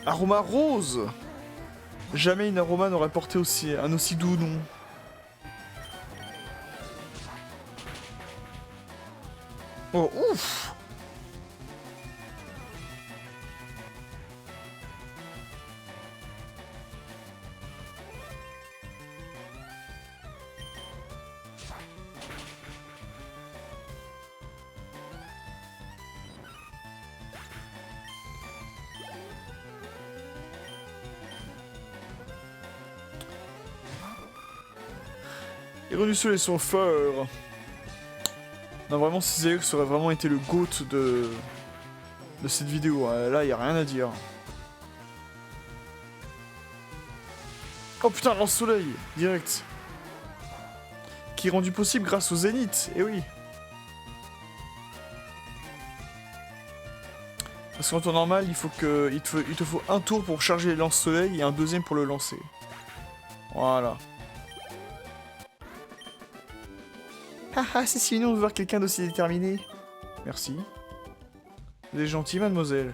Aroma rose! Jamais une aroma n'aurait porté un aussi doux nom. Oh, ouf! Les renoucelés sont forts. Non, vraiment, si Zayux aurait vraiment été le GOAT de cette vidéo, là, y a rien à dire. Oh putain, lance-soleil, direct. Qui est rendu possible grâce au Zénith, eh oui. Parce qu'en temps normal, il te faut un tour pour charger les lance-soleil et un deuxième pour le lancer. Voilà. Haha, c'est si mignon de voir quelqu'un d'aussi déterminé. Merci. Vous êtes gentil, mademoiselle.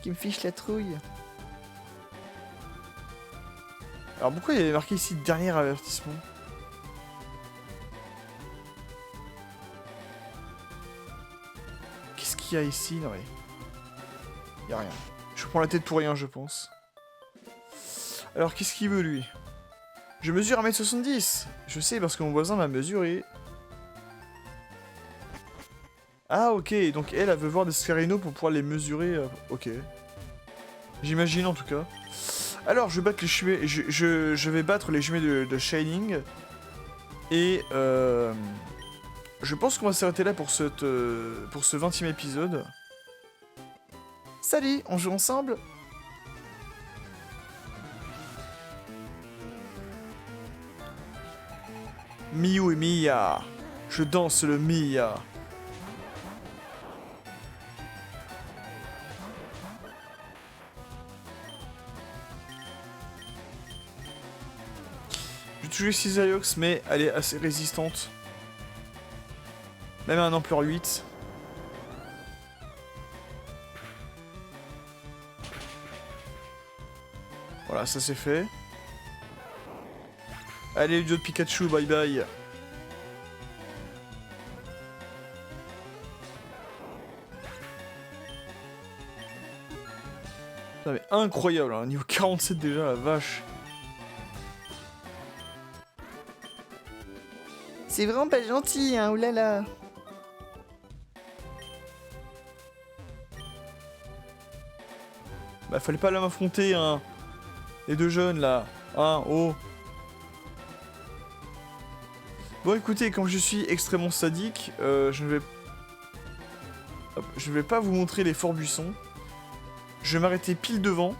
Qui me fiche la trouille. Alors pourquoi il y avait marqué ici dernier avertissement? Qu'est-ce qu'il y a ici? Non mais... Y a rien. Je prends la tête pour rien, je pense. Alors, qu'est-ce qu'il veut, lui? Je mesure 1m70. Je sais, parce que mon voisin m'a mesuré. Ah, ok. Donc, elle veut voir des Scarino pour pouvoir les mesurer. Ok. J'imagine, en tout cas. Alors, je vais battre les jumelles de Shining. Et, je pense qu'on va s'arrêter là pour ce 20e épisode. Salut, on joue ensemble? Miu et Mia. Je danse le Mia. J'ai toujours Cisaiox, mais elle est assez résistante. Même à un ampleur 8. Voilà, ça c'est fait. Allez, le dieu de Pikachu, bye bye. Putain, mais incroyable, hein, niveau 47 déjà, la vache. C'est vraiment pas gentil, hein, oulala. Bah, fallait pas m'affronter, hein. Les deux jeunes, là. Hein, oh. Bon, écoutez, comme je suis extrêmement sadique, je ne vais pas vous montrer les forts buissons. Je vais m'arrêter pile devant.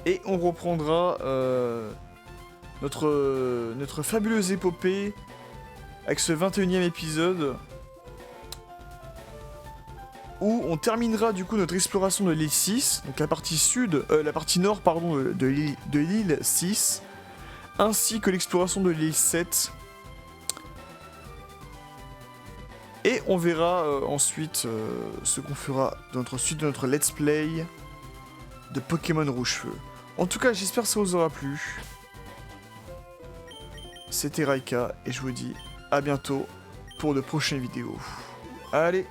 Et on reprendra notre fabuleuse épopée avec ce 21e épisode. Où on terminera du coup notre exploration de l'île 6, donc la partie nord pardon, de l'île 6, ainsi que l'exploration de l'île 7. Et on verra ensuite ce qu'on fera dans notre suite de notre let's play de Pokémon Rouge-Feu. En tout cas, j'espère que ça vous aura plu. C'était Raika et je vous dis à bientôt pour de prochaines vidéos. Allez!